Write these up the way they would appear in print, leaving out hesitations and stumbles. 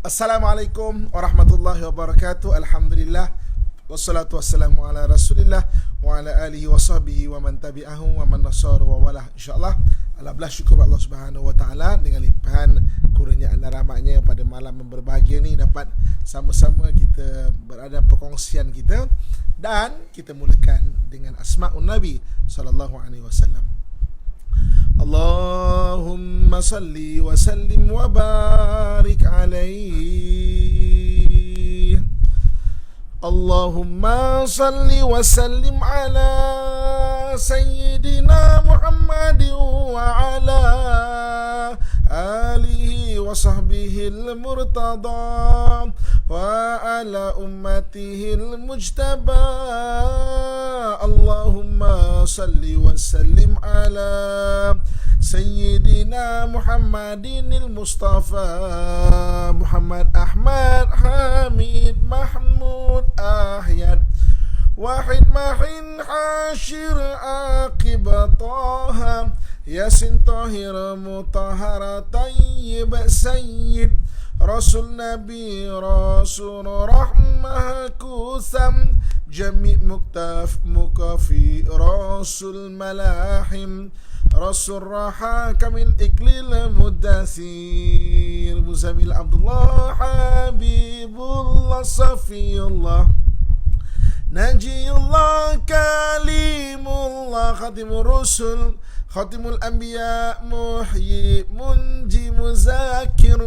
Assalamualaikum warahmatullahi wabarakatuh. Alhamdulillah wassalatu wassalamu ala Rasulillah wa ala alihi wa sahbihi wa man tabi'ahu wa man nasara wa wala. InsyaAllah alhamdulillah syukur Allah Subhanahu wa taala dengan limpahan kurniaan dan rahmatnya pada malam yang berbahagia ni dapat sama-sama kita berada perkongsian kita, dan kita mulakan dengan asma'un Nabi sallallahu alaihi wasallam. Allahumma salli wa sallim wa barik alaihi. Allahumma salli wa sallim ala Sayyidina Muhammadin wa ala alihi wa sahbihi al-murtada wa ala ummatihi al-mujtaba. Allahumma salli wa sallim ala Sayyidina Muhammadin al-Mustafa Muhammad Ahmad Hamid Mahmud Ahyad Wahid Mahin Hashir Aqib Taha Yasin Tahir Mutahara Tayyib Sayyid Rasul Nabi Rasul Rahmah Kusam Jami' Muktaf Mukafi Rasul Malahim Rasul Raha Kamil Iklil Mudathir Muzamil Abdullah Habibullah Safiyullah Najiyullah Kalimullah Khatimul Rusul Khatimul Anbiya Muhyi Munji Muzakir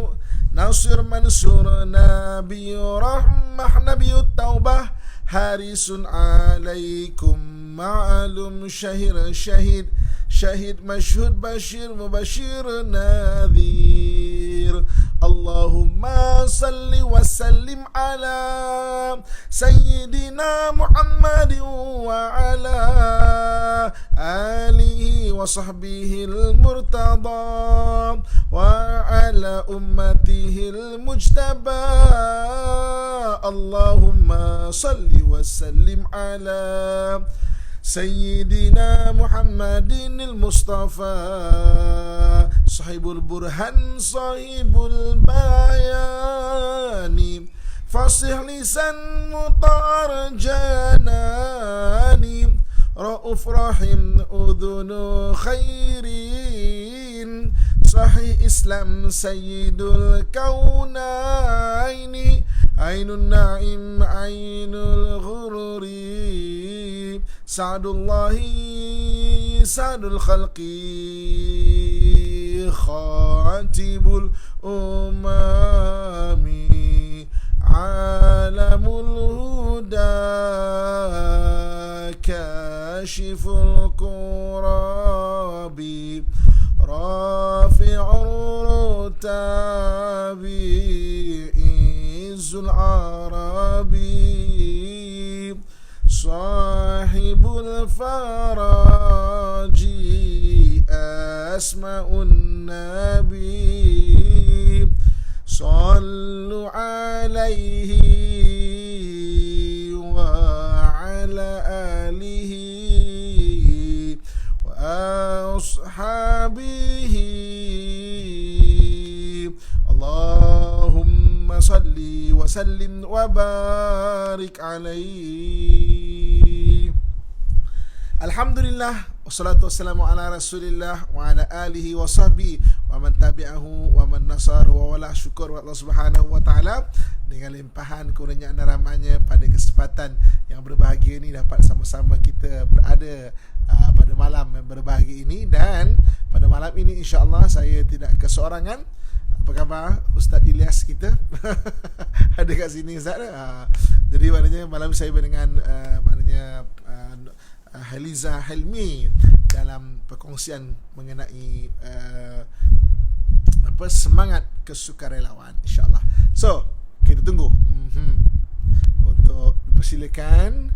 Nasir Mansur Nabi Rahmah Nabi Taubah Harisun alaikum ma'alum syahir syahid Syahid masyhud bashir mubashir nadhir. Allahumma salli wa sallim ala Sayyidina Muhammadin wa ala alihi wa sahbihi al-murtada wa ala ummatihi al-mujtaba. Allahumma salli wa sallim ala Sayyidina Muhammadin al-Mustafa Sahibul Burhan Sahibul Bayani Fasih lisan mutar janani Ra'uf Rahim udhunu khairin Sahih Islam Sayyidul Kaunaini Ainun Naim Ainul Ghururi Sa'dullahi Sa'dul Khalqi Khatibul Umami Alamul Huda Kashiful Qurabi Rafi'ur Rutabi Izzul Arabi Sahibul Faraji Asma'un Nabi Sallu alaihi wa ala alihi wa ashabihi. Allahumma salli wa sallim wa barik alaihi. Alhamdulillah wassalatu wassalamu ala Rasulillah wa ala alihi wa sahbihi wa man tabi'ahu wa man nasara wa wala. Syukur Allah Subhanahu wa taala dengan limpahan kurniaan dan rahmatnya pada kesempatan yang berbahagia ini dapat sama-sama kita berada pada malam yang berbahagia ini. Dan pada malam ini insya-Allah saya tidak keseorangan. Apa khabar Ustaz Ilyas kita? Ada kat sini Ustaz. Jadi maknanya malam saya dengan Haliza Helmi dalam perkongsian mengenai semangat kesukarelawan, insya-Allah. So, kita tunggu untuk dipersilakan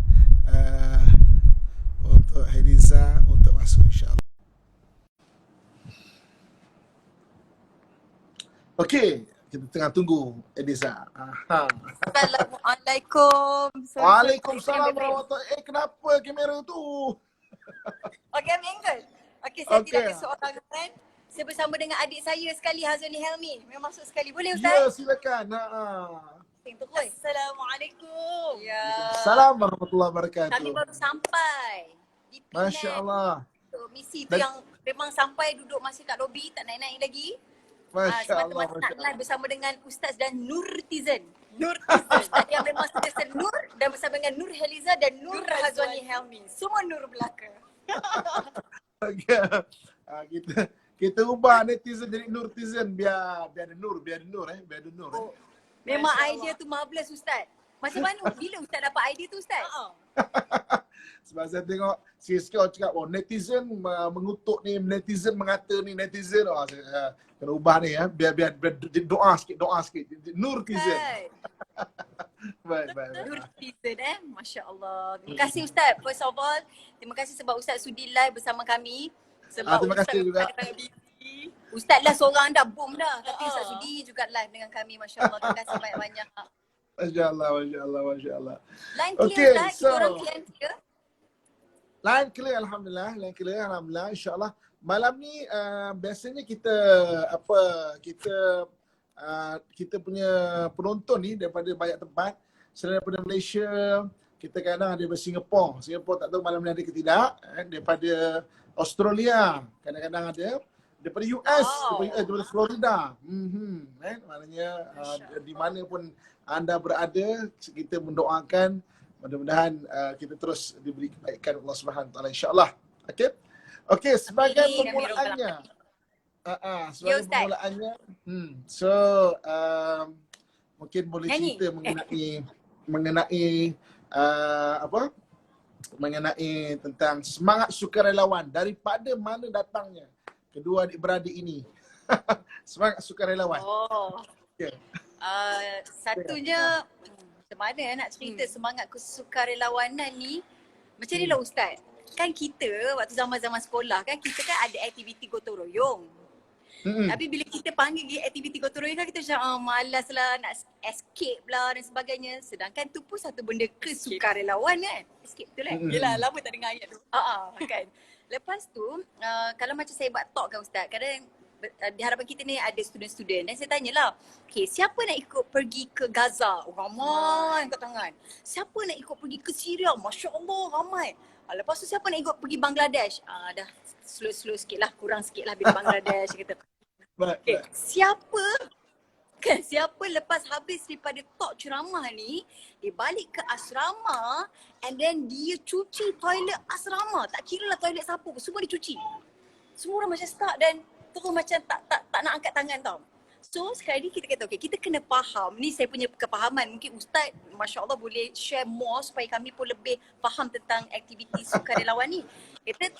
untuk Haliza untuk masuk, insya-Allah. Okey, kita tengah tunggu Haliza. Assalamualaikum. Waalaikumsalam warahmatullahi. Kenapa kamera tu? Okey, ambil angle. Okey, saya tidak keseorangan. saya bersama dengan adik saya sekali, Hazani Helmi. Memang masuk sekali. Boleh Ya, Ustaz? silakan. Assalamualaikum. Ya. Salam warahmatullahi Kami wabarakatuh. baru sampai di Masya Penang. Allah. Misi tu Dan yang memang sampai duduk masih kat lobi, tak naik-naik lagi. Masya Allah, Semata-mata Masya nak live Allah. bersama dengan Ustaz dan Nurtizen. Ustaz yang memang sentiasa Nur, dan bersama dengan Nur Heliza dan Nur Hazwani Helmi. Semua Nur belaka. Okay. Kita ubah netizen jadi Nurtizen biar ada Nur, biar ada Nur. Oh, memang idea tu marvelous Ustaz. Macam mana bila Ustaz dapat idea tu Ustaz? Sebab saya tengok sikit-sikit orang cakap, netizen mengutuk ni, netizen mengata ni, netizen. Saya kena ubah ni ya, biar doa sikit. Nurtizen. Baik. Nurtizen Masya Allah. Terima kasih Ustaz. First of all, terima kasih sebab Ustaz sudi live bersama kami. Sebab Terima kasih juga. Ustaz lah seorang dah boom dah. Tapi Ustaz sudi juga live dengan kami. Masya Allah. Terima kasih banyak-banyak. Masya Allah. Line Okay, clear Ustaz. so Kita orang clear. line clear, Alhamdulillah. InsyaAllah. Malam ni biasanya kita punya penonton ni daripada banyak tempat. Selain daripada Malaysia, kita kadang ada daripada Singapura tak tahu malam ni ada ke tidak. Daripada Australia, kadang-kadang ada. Daripada US, daripada Florida. Maknanya di mana pun anda berada, kita mendoakan mudah-mudahan kita terus diberi kebaikan Allah Subhanahu Wa Taala, insya-Allah. Okey, sebagai permulaannya. Sebagai permulaannya. Mungkin boleh cerita mengenai tentang semangat sukarelawan, daripada mana datangnya kedua adik-beradik ini. Semangat sukarelawan. Okay. Satunya macam mana nak cerita semangat sukarelawanan ni? Macam ni lah Ustaz. Kan kita waktu zaman-zaman sekolah kan, kita kan ada aktiviti gotong royong. Tapi bila kita panggil aktiviti gotong royong kan, kita macam malas lah, nak escape lah dan sebagainya. Sedangkan tu pun satu benda kesukarelawan kan. Escape betul kan? Yelah, lama tak dengar ayat tu. Kan. Lepas tu, kalau macam saya buat talk kan Ustaz, kadang di hadapan kita ni ada student-student dan saya tanyalah, okay, siapa nak ikut pergi ke Gaza? Ramai angkat tangan. Siapa nak ikut pergi ke Syria? Masya Allah, ramai. Lepas tu siapa nak ikut pergi Bangladesh? Dah slow sikit lah, kurang sikit lah bila Bangladesh kata. Okay. Siapa lepas habis daripada talk ceramah ni, dia balik ke asrama and then dia cuci toilet asrama. Tak kira lah toilet siapa pun, semua dia cuci. Semua orang macam stuck dan terus macam tak nak angkat tangan tau. So sekali kita kata okay, kita kena faham. Ni saya punya kepahaman. Mungkin Ustaz Masya Allah boleh share more supaya kami pun lebih faham tentang aktiviti sukarelawan ni. Kita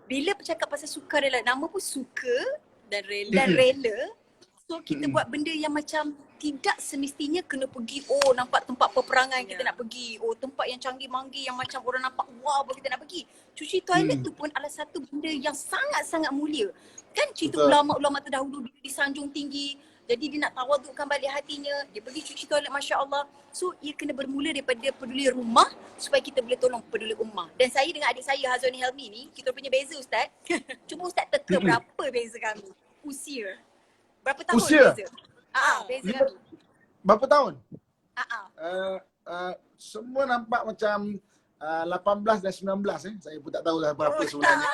bila bercakap pasal sukarelawan, nama pun suka dan rela. So kita buat benda yang macam tidak semestinya kena pergi, nampak tempat peperangan kita nak pergi. Tempat yang canggih-manggih yang macam orang nampak wow baru kita nak pergi. Cuci toilet tu pun adalah satu benda yang sangat-sangat mulia. Kan cerita ulama-ulama terdahulu dia disanjung tinggi. Jadi dia nak tawadukkan balik hatinya. Dia pergi cuci toilet Masya Allah. So ia kena bermula daripada peduli rumah supaya kita boleh tolong peduli ummah. Dan saya dengan adik saya Hazwani Helmi ni, kita punya beza Ustaz. Cuba Ustaz teka berapa beza kami? Usia. Berapa tahun beza? Beza kami. Berapa tahun? Semua nampak macam 18 dan 19 Saya pun tak tahu lah berapa sebenarnya.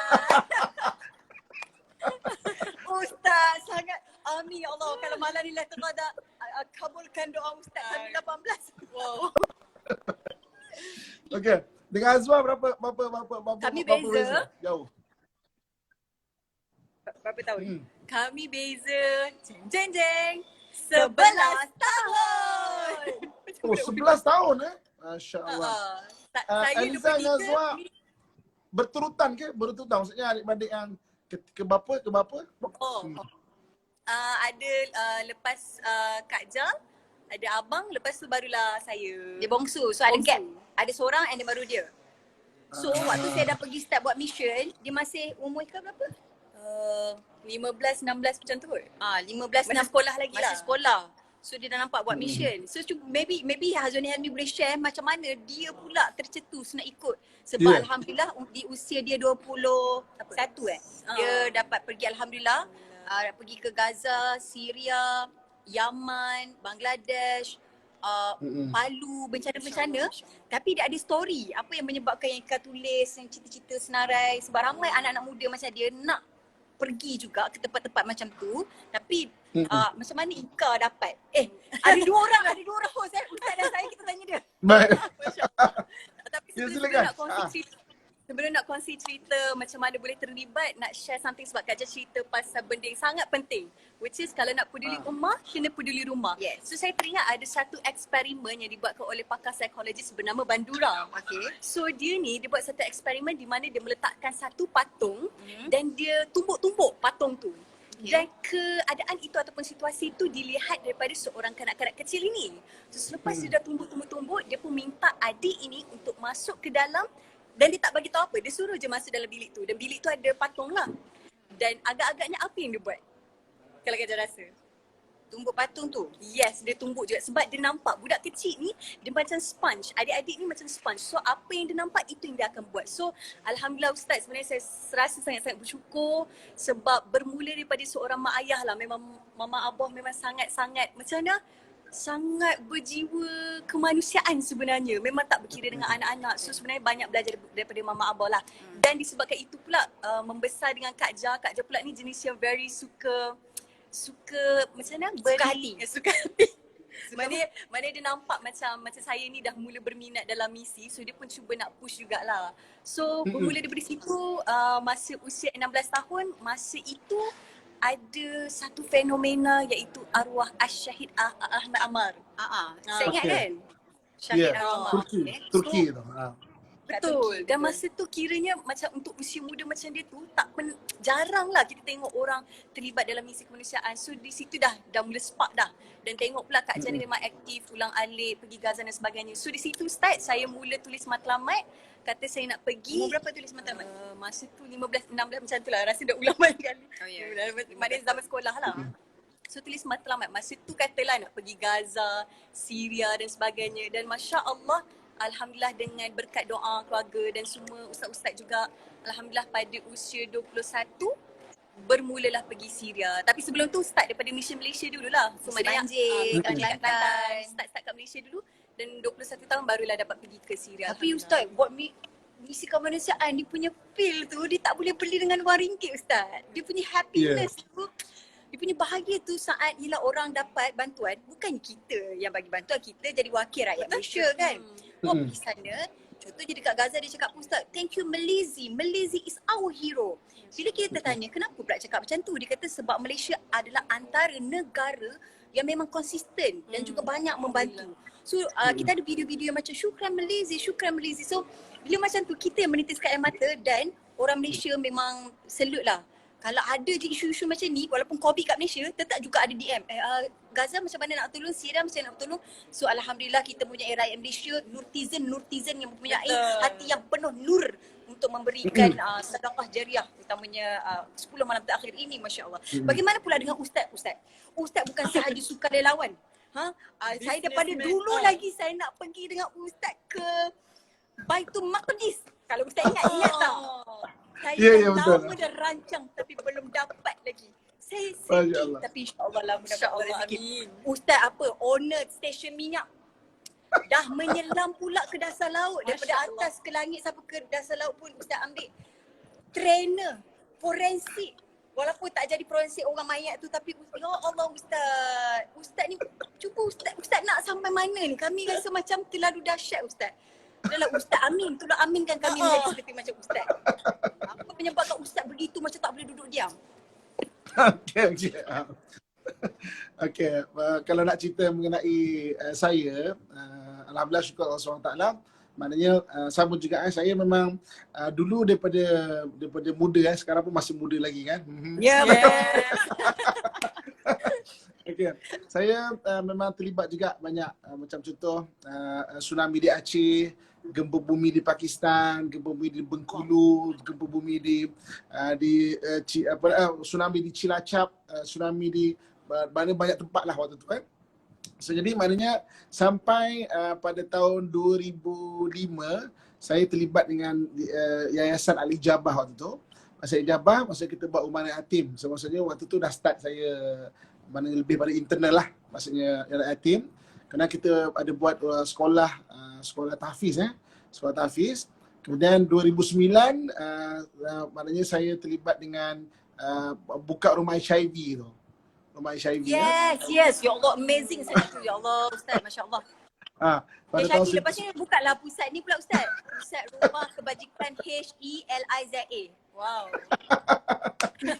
Ustaz sangat amin ya Allah. Kalau malam ni lah terada kabulkan doa Ustaz kami 18. Wow. Okey. Dengan Azwa berapa kami beza? Jauh. Berapa tahun? Kami beza jeng 11 tahun. 11 tahun Masya-Allah. Saya Aliza dengan Azwa berturutan ke? Berturutan maksudnya adik-adik yang ke bapa? Ada lepas Kak Jal, ada abang, lepas tu barulah saya. Dia bongsu, so ada gap. Ada seorang and then baru dia. So waktu saya dah pergi start buat mission, dia masih umur ke berapa? 15-16 macam tu kot. 15 masih sekolah lagi lah. Masih sekolah. So dia dah nampak buat mission. So maybe Hazwani Helmi boleh share macam mana dia pula tercetus nak ikut. Sebab Alhamdulillah di usia dia 21 dia dapat pergi Alhamdulillah pergi ke Gaza, Syria, Yaman, Bangladesh, Palu, bencana-bencana. Tapi dia ada story apa yang menyebabkan yang Ika tulis, yang cerita-cerita senarai. Sebab ramai anak-anak muda macam dia nak pergi juga ke tempat-tempat macam tu. Tapi macam mana Ika dapat? Ada dua orang host Ustaz dan saya, kita tanya dia. Baik. Tapi Ya, sebelum silakan. nak kongsi cerita, sebelum nak kongsi cerita macam mana boleh terlibat, nak share something sebab Kak Jan cerita pasal benda yang sangat penting, which is kalau nak peduli ummah, kena peduli rumah. Yes. So saya teringat ada satu eksperimen yang dibuatkan oleh pakar psikologis bernama Bandura. Okay. So dia buat satu eksperimen di mana dia meletakkan satu patung dan dia tumbuk-tumbuk patung tu. Dan keadaan itu ataupun situasi itu dilihat daripada seorang kanak-kanak kecil ini. So selepas dia dah tumbuk-tumbuk, dia pun minta adik ini untuk masuk ke dalam, dan dia tak bagi tahu apa, dia suruh je masuk dalam bilik tu. Dan bilik tu ada patung lah. Dan agak-agaknya apa yang dia buat? Kalau Kak Jan rasa? Tumbuk patung tu. Yes, dia tumbuk juga sebab dia nampak budak kecil ni dia macam sponge. Adik-adik ni macam sponge. So apa yang dia nampak itu yang dia akan buat. So alhamdulillah Ustaz, sebenarnya saya rasa sangat-sangat bersyukur sebab bermula daripada seorang mak ayah lah. Memang mama abah memang sangat-sangat macam mana? Sangat berjiwa kemanusiaan sebenarnya. Memang tak berkira dengan anak-anak. So sebenarnya banyak belajar daripada mama abah lah. Dan disebabkan itu pula membesar dengan Kak Ja pula ni jenis yang very suka macam mana? Suka hati. Mana dia nampak macam saya ni dah mula berminat dalam misi, so dia pun cuba nak push jugalah. So bermula daripada situ, masa usia 16 tahun, masa itu ada satu fenomena iaitu arwah Syahid Ahmad Amar. Saya ingat kan? Ya, Syahid Ahmad. Turki tu. Betul. Dan masa tu kiranya macam untuk usia muda macam dia tu jarang lah kita tengok orang terlibat dalam misi kemanusiaan. So di situ dah mula spark dah. Dan tengok pula Kak Jan ni memang aktif, ulang alik, pergi Gaza dan sebagainya. So di situ start saya mula tulis matlamat. Kata saya nak pergi. Umur berapa tulis matlamat? Masa tu 15, 16 macam tu lah. Rasa dah ulang banyak kali. Oh ya. Maknanya zaman sekolah lah. So tulis matlamat. Masa tu katalah nak pergi Gaza, Syria dan sebagainya. Dan Masya Allah, alhamdulillah dengan berkat doa keluarga dan semua ustaz-ustaz juga, alhamdulillah pada usia 21 bermulalah pergi Syria. Tapi sebelum tu start daripada Mission Malaysia dululah. So maknanya kat Kelantan, start kat Malaysia dulu dan 21 tahun barulah dapat pergi ke Syria. Tapi Ustaz, buat misi kemanusiaan dia punya feel tu dia tak boleh beli dengan RM1 Ustaz. Dia punya happiness tu, dia punya bahagia tu saat bila orang dapat bantuan, bukan kita yang bagi bantuan, kita jadi wakil rakyat Malaysia kan. Pergi sana, contoh je dekat Gaza dia cakap, Ustaz, thank you Malaysia is our hero. Bila kita tanya kenapa pula cakap macam tu, dia kata sebab Malaysia adalah antara negara yang memang konsisten dan juga banyak membantu. So kita ada video-video yang macam syukran Malaysia. So bila macam tu kita yang menitiskan air mata dan orang Malaysia memang salute lah. Kalau ada je isu-isu macam ni, walaupun COVID kat Malaysia, tetap juga ada DM. Gaza macam mana nak tolong, Syria macam mana nak tolong. So alhamdulillah kita punya rakyat Malaysia, nurtizen yang mempunyai hati yang penuh nur untuk memberikan sedekah jariah, utamanya 10 malam terakhir ini, Masya Allah. Bagaimana pula dengan Ustaz? Ustaz bukan sahaja sukarelawan. Saya daripada dulu lagi saya nak pergi dengan Ustaz ke Baitul Maqdis. Kalau Ustaz ingat tak? Saya lama dah rancang tapi belum dapat lagi. Saya sedih tapi insyaAllah lah mudah-mudahan rezeki. Ustaz owner stesen minyak dah menyelam pula ke dasar laut. Daripada atas ke langit sampai ke dasar laut pun Ustaz ambil trainer forensik. Walaupun tak jadi forensik orang mayat tu, tapi ya Allah Ustaz ni cuba Ustaz nak sampai mana ni? Kami rasa macam terlalu dahsyat Ustaz. Adalah Ustaz amin, tolong aminkan kami menjadi seperti macam Ustaz. Apa penyebabkan Ustaz begitu macam tak boleh duduk diam? Okey, kalau nak cerita mengenai saya, alhamdulillah syukur Allah SWT. Maknanya sama juga saya memang dulu daripada muda sekarang pun masih muda lagi kan. Ya betul. Okay. Saya memang terlibat juga banyak macam contoh tsunami di Aceh, gempa bumi di Pakistan, gempa bumi di Bengkulu, gempa bumi tsunami di Cilacap, tsunami di banyak tempat lah waktu tu kan. So jadi maknanya sampai pada tahun 2005 saya terlibat dengan Yayasan Al-Ijabah waktu tu. Masa ijabah, masa kita buat rumah anak yatim. So maksudnya waktu tu dah start saya mana lebih pada internal lah. Maksudnya anak yatim. Kerana kita ada buat sekolah tahfiz sekolah tahfiz. Kemudian 2009 maknanya saya terlibat dengan buka rumah HIV tu. Rumah HIV Yes. Ya Allah, amazing sangat tu. Ya Allah, Ustaz. Masya Allah. pada HIV tahun lepas ni buka lah pusat ni pula Ustaz. Pusat Rumah Kebajikan HELIZA. Wow.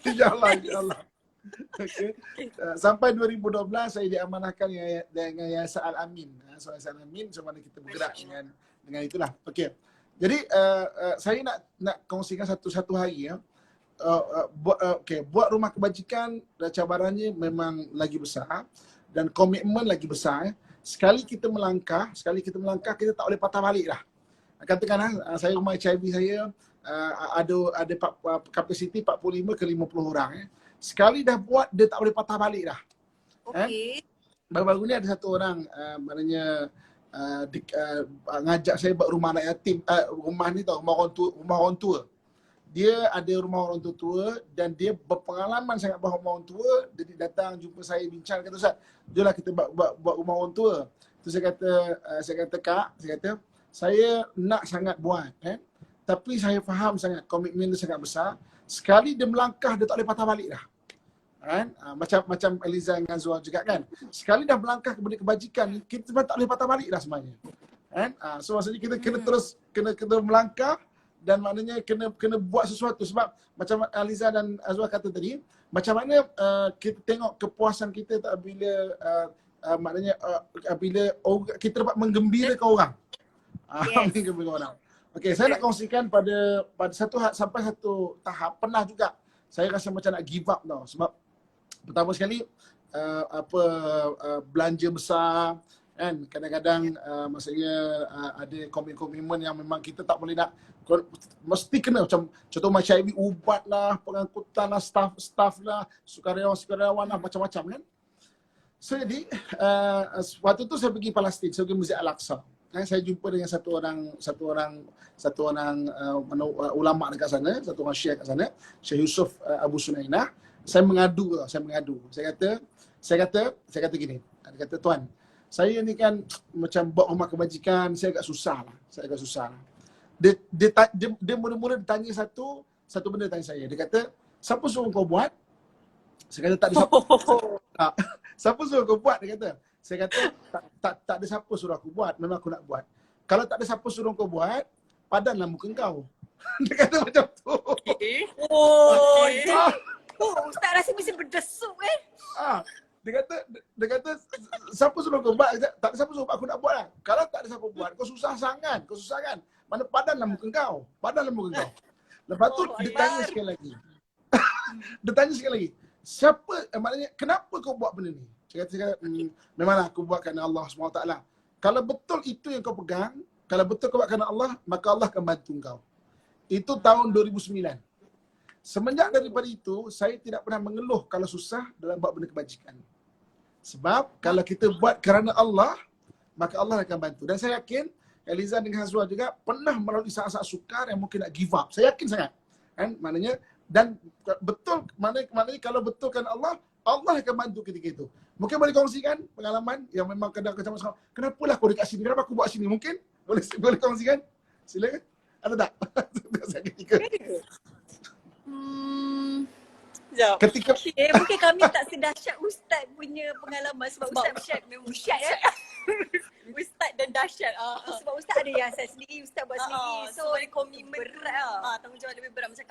InsyaAllah. Okay. Sampai 2012 saya diamanahkan dengan Yayasan Al-Amin. Yayasan Al-Amin macam mana kita bergerak dengan itulah. Okey. Jadi saya nak kongsikan satu hari buat rumah kebajikan, cabarannya memang lagi besar dan komitmen lagi besar. Sekali kita melangkah, kita tak boleh patah balik dah. Katakan saya rumah HIV saya ada kapasiti 45 ke 50 orang. Sekali dah buat, dia tak boleh patah balik dah. Okey. Baru-baru ni ada satu orang maknanya ngajak saya buat rumah anak yatim. Rumah ni tau, rumah orang tua. Dia ada rumah orang tua dan dia berpengalaman sangat buat rumah orang tua. Jadi datang jumpa saya, bincang, kata Ustaz, jomlah kita buat rumah orang tua. Tu saya kata Kak, saya nak sangat buat tapi saya faham sangat komitmen dia sangat besar. Sekali dia melangkah, dia tak boleh patah balik dah. Macam Eliza dengan Zuhal juga kan. Sekali dah melangkah kepada kebajikan, kita tak boleh patah balik dah sebenarnya. So maksudnya kita kena terus kena melangkah dan maknanya kena buat sesuatu. Sebab macam Eliza dan Azwar kata tadi, macam mana kita tengok kepuasan kita tak bila maknanya bila kita dapat menggembirakan orang. Menggembirakan orang. Okey, saya nak kongsikan pada sampai satu tahap pernah juga saya rasa macam nak give up tau. Sebab pertama sekali belanja besar kan, kadang-kadang maksudnya ada komitmen yang memang kita tak boleh nak, mesti kena macam contoh macam HIV, ubat lah, pengangkutan lah, staff lah, sukaryawan lah, macam-macam kan. So jadi waktu tu saya pergi Palestin, saya pergi Masjid Al-Aqsa. Saya jumpa dengan satu orang ulama dekat sana, satu orang syekh kat sana, Syekh Yusuf Abu Sunainah. Saya mengadu. Saya kata gini. Dia kata, "Tuan, saya ni kan macam buat rumah kebajikan, saya agak susah lah. Dia mula-mula tanya satu benda tanya saya. Dia kata, "Siapa suruh kau buat?" Saya kata, "Tak ada siapa." Siapa suruh kau buat? Dia kata. Saya kata, tak ada siapa suruh aku buat, memang aku nak buat. Kalau tak ada siapa suruh kau buat, padanlah muka kau. Dia kata macam tu. Okay. Ustaz rasa mesti berdesuk Dia kata siapa suruh kau buat? Tak ada siapa suruh aku nak buat lah. Kalau tak ada siapa buat, kau susah sangat. Mana padanlah muka kau. Lepas tu dia tanya sekali lagi. Siapa, maknanya kenapa kau buat benda ni? Saya kata, memanglah aku buat kerana Allah SWT. Kalau betul itu yang kau pegang, kalau betul kau buat kerana Allah, maka Allah akan bantu kau. Itu tahun 2009. Semenjak daripada itu, saya tidak pernah mengeluh kalau susah dalam buat benda kebajikan. Sebab kalau kita buat kerana Allah, maka Allah akan bantu. Dan saya yakin, Eliza dengan Hazwa juga pernah melalui saat-saat sukar yang mungkin nak give up. Saya yakin sangat. Kan? Maknanya, dan betul, maknanya kalau betul kerana Allah, Allah akan bantu ketika itu. Mungkin boleh kongsikan pengalaman yang memang kadang-kadang macam, kenapalah kau dekat sini? Kenapa aku buat sini? Mungkin boleh kongsikan? Silakan. Ada tak? Saya ketika. Ketika mungkin kami tak sedahsyat Ustaz punya pengalaman sebab Ustaz memang Ustaz Ustaz dan dahsyat. Sebab Ustaz ada yayasan sendiri, Ustaz buat sendiri. So komitmen berat tanggungjawab lebih berat macam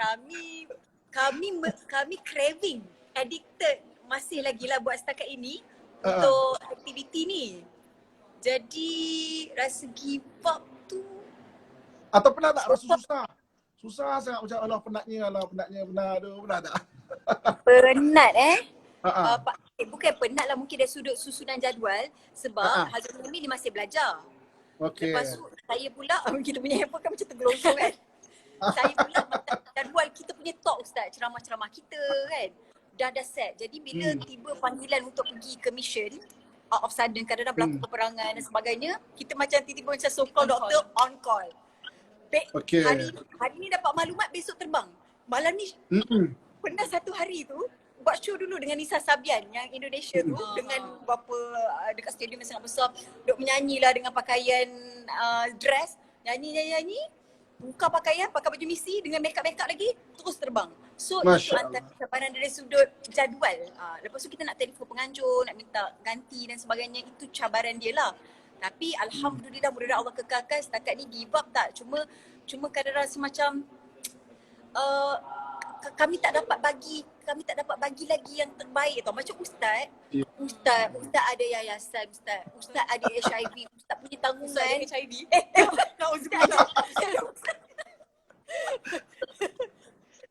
kami craving, addicted masih lagi lah buat setakat ini untuk aktiviti ni. Jadi rasa give up tu. Atau pernah tak rasa susah? Susah sangat macam penatnya, pernah tak? Penat bukan penat lah, mungkin dari sudut susunan jadual sebab Hazrul Umi ni masih belajar. Okay. Lepas tu saya pula, kita punya handphone kan macam tergelosong kan. Saya pula macam jadual kita punya talk Ustaz, ceramah-ceramah kita kan. Dah set. Jadi bila tiba panggilan untuk pergi ke mission, out of sudden kadang-kadang berlaku peperangan dan sebagainya, kita macam tiba-tiba macam so called doktor on call. Hari ni dapat maklumat, besok terbang. Malam ni Mm-mm. pernah satu hari tu buat show dulu dengan Nisa Sabian yang Indonesia tu dengan berapa dekat stadium yang sangat besar, duk menyanyi lah dengan pakaian dress, nyanyi, buka pakaian, pakai baju misi dengan make up lagi, terus terbang. So Masya itu antara cabaran dari sudut jadual. Lepas tu kita nak telefon penganjur, nak minta ganti dan sebagainya, itu cabaran dia lah. Tapi alhamdulillah, mudah-mudahan Allah kekalkan. Setakat ni give up tak, cuma kadang-kadang rasa macam kami tak dapat bagi lagi yang terbaik tau. Macam Ustaz, Ya. Ustaz ada yayasan, Ustaz ada HIV, Ustaz punya tanggungan. Ustaz ada HIV. Nauzubillah.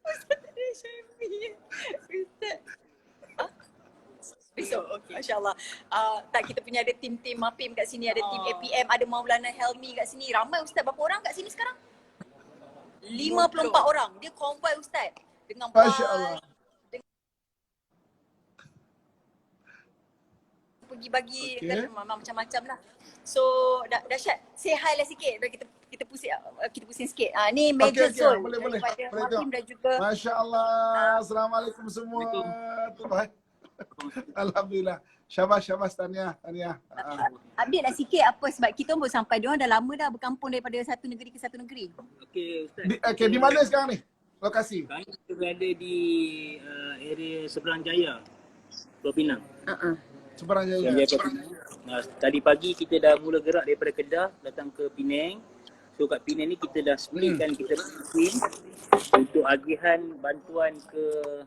Ustaz ada HIV. Ustaz. Besok, okay. Masya Allah. Tak, kita punya ada tim-tim MAPIM kat sini, ada tim APM, ada Maulana Helmi kat sini. Ramai Ustaz, berapa orang kat sini sekarang? 54 orang. Dia konvoi Ustaz. Dengan Masya Allah. Pergi bagi Okay. macam-macam lah. So dahsyat. Say hi lah sikit. Kita pusing sikit. Ni Major Okay, Zul boleh. daripada Boleh Makim tengok. dan juga Masya Allah. Assalamualaikum semua. Alhamdulillah. Syabas Tania. update lah sikit apa sebab kita pun sampai diorang dah lama dah berkampung daripada satu negeri ke satu negeri. Okey Ustaz. Di mana sekarang ni? Lokasi? Kami berada di area Seberang Jaya, Pulau Pinang. Seberang Jaya. Pulau Pinang. Tadi pagi kita dah mula gerak daripada Kedah datang ke Penang. So kat Penang ni kita dah splitkan kita tim untuk agihan bantuan ke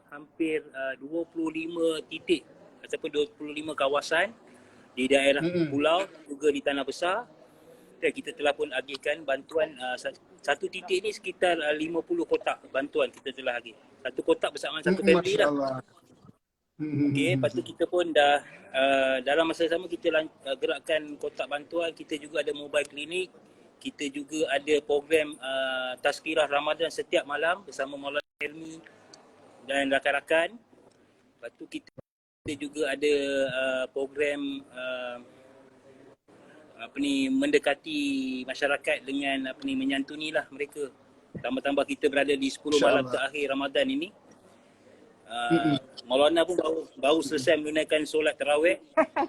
hampir 25 titik ataupun 25 kawasan di daerah pulau juga di tanah besar. Dan kita telah pun agihkan bantuan satu titik ni sekitar 50 kotak bantuan kita telah agih. Satu kotak bersama satu family Masya dah. Allah. Okey, lepas tu kita pun dah dalam masa sama kita gerakkan kotak bantuan. Kita juga ada mobile klinik. Kita juga ada program tazkirah Ramadan setiap malam bersama Maulana Helmi dan rakan-rakan. Lepas tu kita juga ada program mendekati masyarakat dengan menyantunilah mereka. Tambah-tambah kita berada di 10 malam terakhir Ramadan ini. Maulana pun baru selesai menunaikan solat tarawih.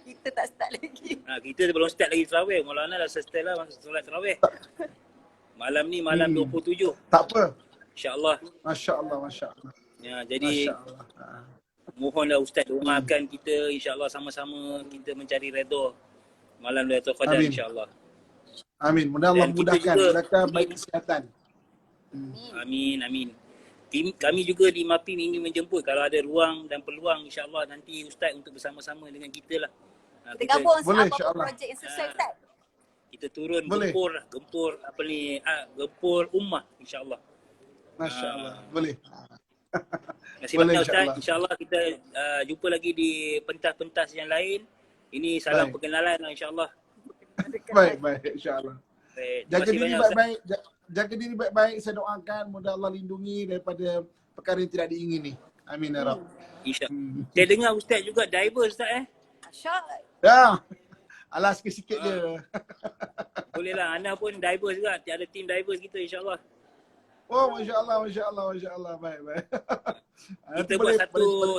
Kita tak start lagi. Kita belum start lagi tarawih. Maulana dah selesai lah solat tarawih. Malam ni malam 27. Tak apa. InsyaAllah. Masya Allah. Ya, jadi mohonlah Ustaz doakan kita, insyaAllah sama-sama kita mencari redha malam Lailatul Qadar, insyaAllah. Amin. Mudah-Allah Dan kita mudahkan. juga- Mudahkan baik kesihatan. Amin. Kami juga di MAPIM ingin menjemput kalau ada ruang dan peluang, insyaAllah nanti Ustaz untuk bersama-sama dengan kita lah. Kita gabung boleh, apa insyaAllah. projek yang sesuai Ustaz. Kita turun Boleh. gempur ummah, insyaAllah. Masya Allah. Boleh. Terima kasih Boleh, banyak Ustaz. insyaAllah. InsyaAllah kita jumpa lagi di pentas-pentas yang lain. Ini salam Baik. perkenalan lah, insyaAllah. Baik. InsyaAllah. Baik, terima Jaga kasih diri banyak Ustaz. baik-baik. Jaga diri baik-baik. Saya doakan mudah Allah lindungi daripada perkara yang tidak diingini. Amin ya Rabb. InsyaAllah. Saya dengar Ustaz juga diver Ustaz Syah. Ya. Alah sikit-sikit je. Boleh lah, Ana pun diver juga. Ada tim divers kita insyaAllah. Oh, Masya Allah. Baik. Kita Nanti buat boleh-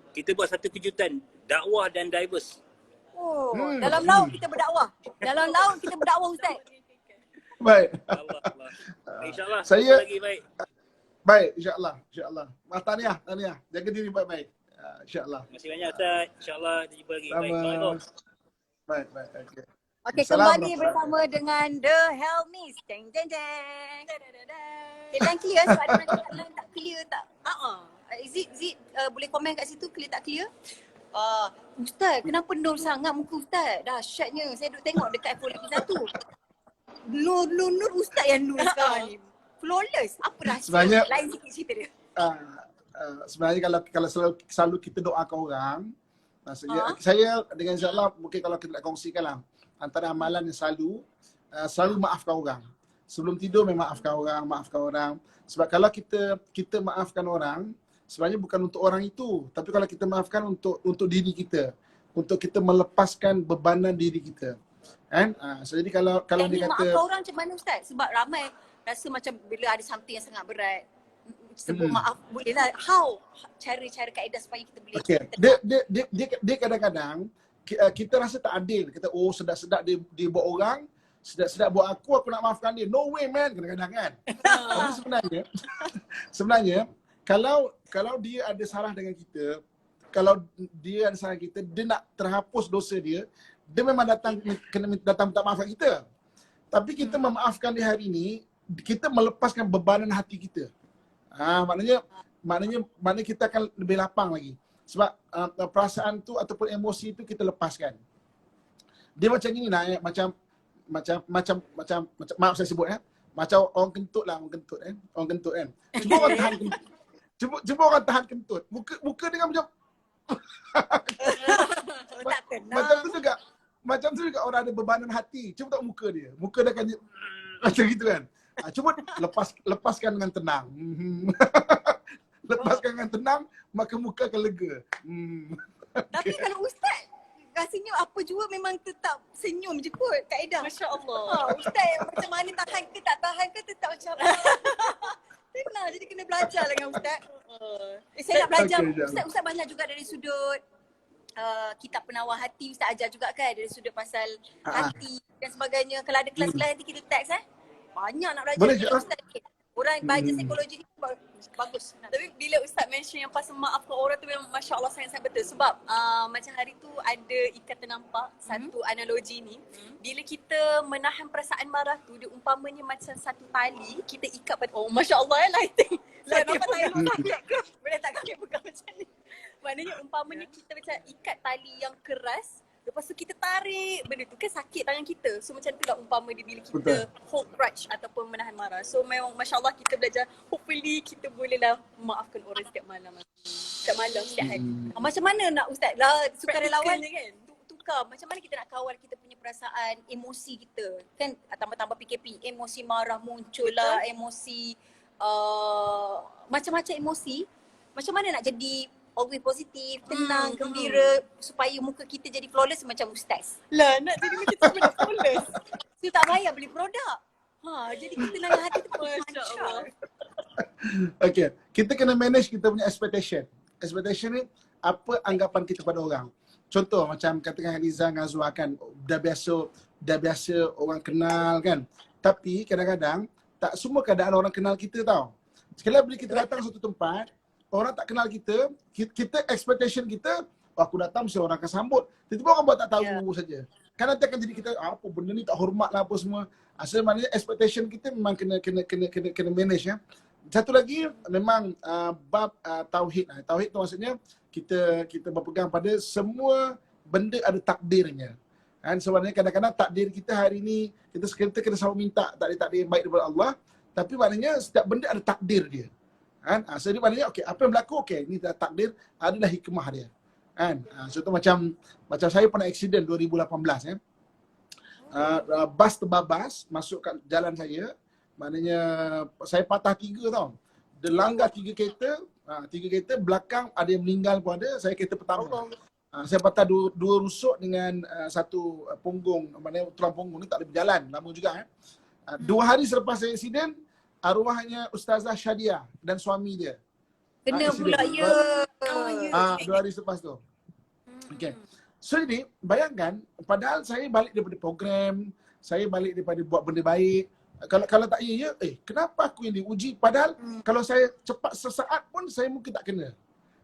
kita buat satu kejutan, dakwah dan divers. Oh, dalam laut kita berdakwah. Dalam laut kita berdakwah Ustaz. Baik. Allah. InsyaAllah. Saya- Jumpa lagi baik. Baik, insyaAllah. Tahniah. Jaga diri baik-baik. InsyaAllah. Terima kasih banyak Ustaz. InsyaAllah kita jumpa lagi. Baik. Sama. Assalamualaikum. Baik. Okay. Okey, Salam, kembali Rafa. bersama dengan The Helmis. Jeng. Yang clear sebab ada orang tak clear tak. Zid boleh komen kat situ clear tak clear? Ustaz, kenapa nol sangat muka Ustaz? Dahsyatnya. Saya duk tengok dekat iPhone lagi satu. Nur Ustaz yang nur sekarang ni. Flawless. Apa rahsia? Sebenarnya- Lain sikit cerita dia. Sebenarnya kalau selalu kita doakan orang, saya dengan insyaAllah mungkin kalau kita nak kongsikan lah antara amalan yang selalu maafkan orang. Sebelum tidur memang maafkan orang. Sebab kalau kita maafkan orang, sebenarnya bukan untuk orang itu, tapi kalau kita maafkan untuk diri kita, untuk kita melepaskan bebanan diri kita. Kan? So jadi kalau dia Teknik kata maafkan orang macam mana Ustaz? Sebab ramai rasa macam bila ada something yang sangat berat, sebut maaf boleh lah. How? Cara-cara kaedah supaya kita boleh Okey. tenang. Dia kadang-kadang kita rasa tak adil. Kita sedap-sedap dia buat orang, sedap-sedap buat aku nak maafkan dia. No way man, kadang-kadang kan. Tapi sebenarnya kalau dia ada salah dengan kita, kalau dia ada salah kita, dia nak terhapus dosa dia memang kena datang minta maaf kat kita. Tapi kita memaafkan dia hari ini, kita melepaskan bebanan hati kita. Maknanya kita akan lebih lapang lagi. Sebab perasaan tu ataupun emosi tu kita lepaskan. Dia macam gini lah, macam maaf saya sebut macam orang kentut orang kentut kan. Cuba orang tahan kentut. Cuba orang tahan kentut. Muka dengan macam Tak tenang. macam tu juga orang ada bebanan hati. Cuba tengok muka dia. Muka dia akan macam gitu kan. Cuba lepaskan dengan tenang. Lepaskan dengan tenang, maka muka akan lega. Tapi kalau ustaz rasanya apa jua memang tetap senyum je kot kaedah. Masya-Allah. Ustaz macam mana tahan ke tak tahan ke tetap macam tenang, jadi kena belajar lah dengan ustaz. Saya nak belajar. Okay, Ustaz banyak juga dari sudut kitab penawar hati ustaz ajar juga kan, dari sudut pasal hati dan sebagainya. Kalau ada kelas-kelas nanti kita teks banyak nak belajar. Boleh je. Ustaz orang belajar psikologi ni bagus. Tapi bila Ustaz mention yang pasal maafkan orang tu memang Masya Allah sangat-sangat betul. Sebab macam hari tu ada ikat ternampak satu analogi ni. Bila kita menahan perasaan marah tu, dia umpamanya macam satu tali kita ikat pada, oh Masya Allah lighting. Saya nampak tali boleh tak kaki pegang macam ni. Maknanya umpamanya kita macam ikat tali yang keras, lepas tu kita tarik benda tu kan sakit tangan kita. So macam tu lah umpama dia bila kita hold grudge ataupun menahan marah. So memang Masya Allah kita belajar, hopefully kita bolehlah maafkan orang setiap malam. Setiap hari. Macam mana nak ustaz lah sukarelawan Practicalnya kan? tukar, macam mana kita nak kawal kita punya perasaan, emosi kita kan, tambah-tambah PKP, emosi marah muncul lah, emosi macam-macam emosi. Macam mana nak jadi always positif, tenang, gembira supaya muka kita jadi flawless macam ustaz? Lah nak jadi macam tu benda flawless. So tak payah beli produk. Jadi kita tenangkan hati tu. Masya Allah. Okay, kita kena manage kita punya expectation. Expectation ni apa anggapan kita pada orang. Contoh macam katakan Haliza dengan Azwa kan, dah biasa orang kenal kan. Tapi kadang-kadang tak semua keadaan orang kenal kita tau. Sekali bila kita datang satu tempat, orang tak kenal kita expectation kita, aku datang mesti orang akan sambut. Tiba-tiba orang buat tak tahu saja. Kan nanti akan jadi kita apa benda ni tak hormat lah apa semua. Asal maknanya expectation kita memang kena manage ya. Satu lagi memang bab tauhid. Tauhid tu maksudnya kita berpegang pada semua benda ada takdirnya. Kan sebenarnya kadang-kadang takdir kita hari ni kita kena selalu minta takdir baik daripada Allah, tapi maknanya setiap benda ada takdir dia. Kan? So dia maknanya okey, apa yang berlaku okey, ni takdir, adalah hikmah dia. Kan? Contoh macam saya pernah accident 2018 bas terbabas masuk kat jalan saya. Maknanya saya patah 3 tau. Dia langgar 3 kereta, 3 kereta belakang ada yang meninggal pun ada, saya kereta pertama. Saya patah dua rusuk dengan satu punggung, maknanya tulang punggung ni tak boleh berjalan, lama juga 2 hari selepas saya accident, arwahnya Ustazah Syadia dan suami dia Kena pula ya. 2 hari selepas tu. Okay. So jadi bayangkan, padahal saya balik daripada program, saya balik daripada buat benda baik. Kalau tak ya, kenapa aku yang diuji? Padahal kalau saya cepat sesaat pun saya mungkin tak kena.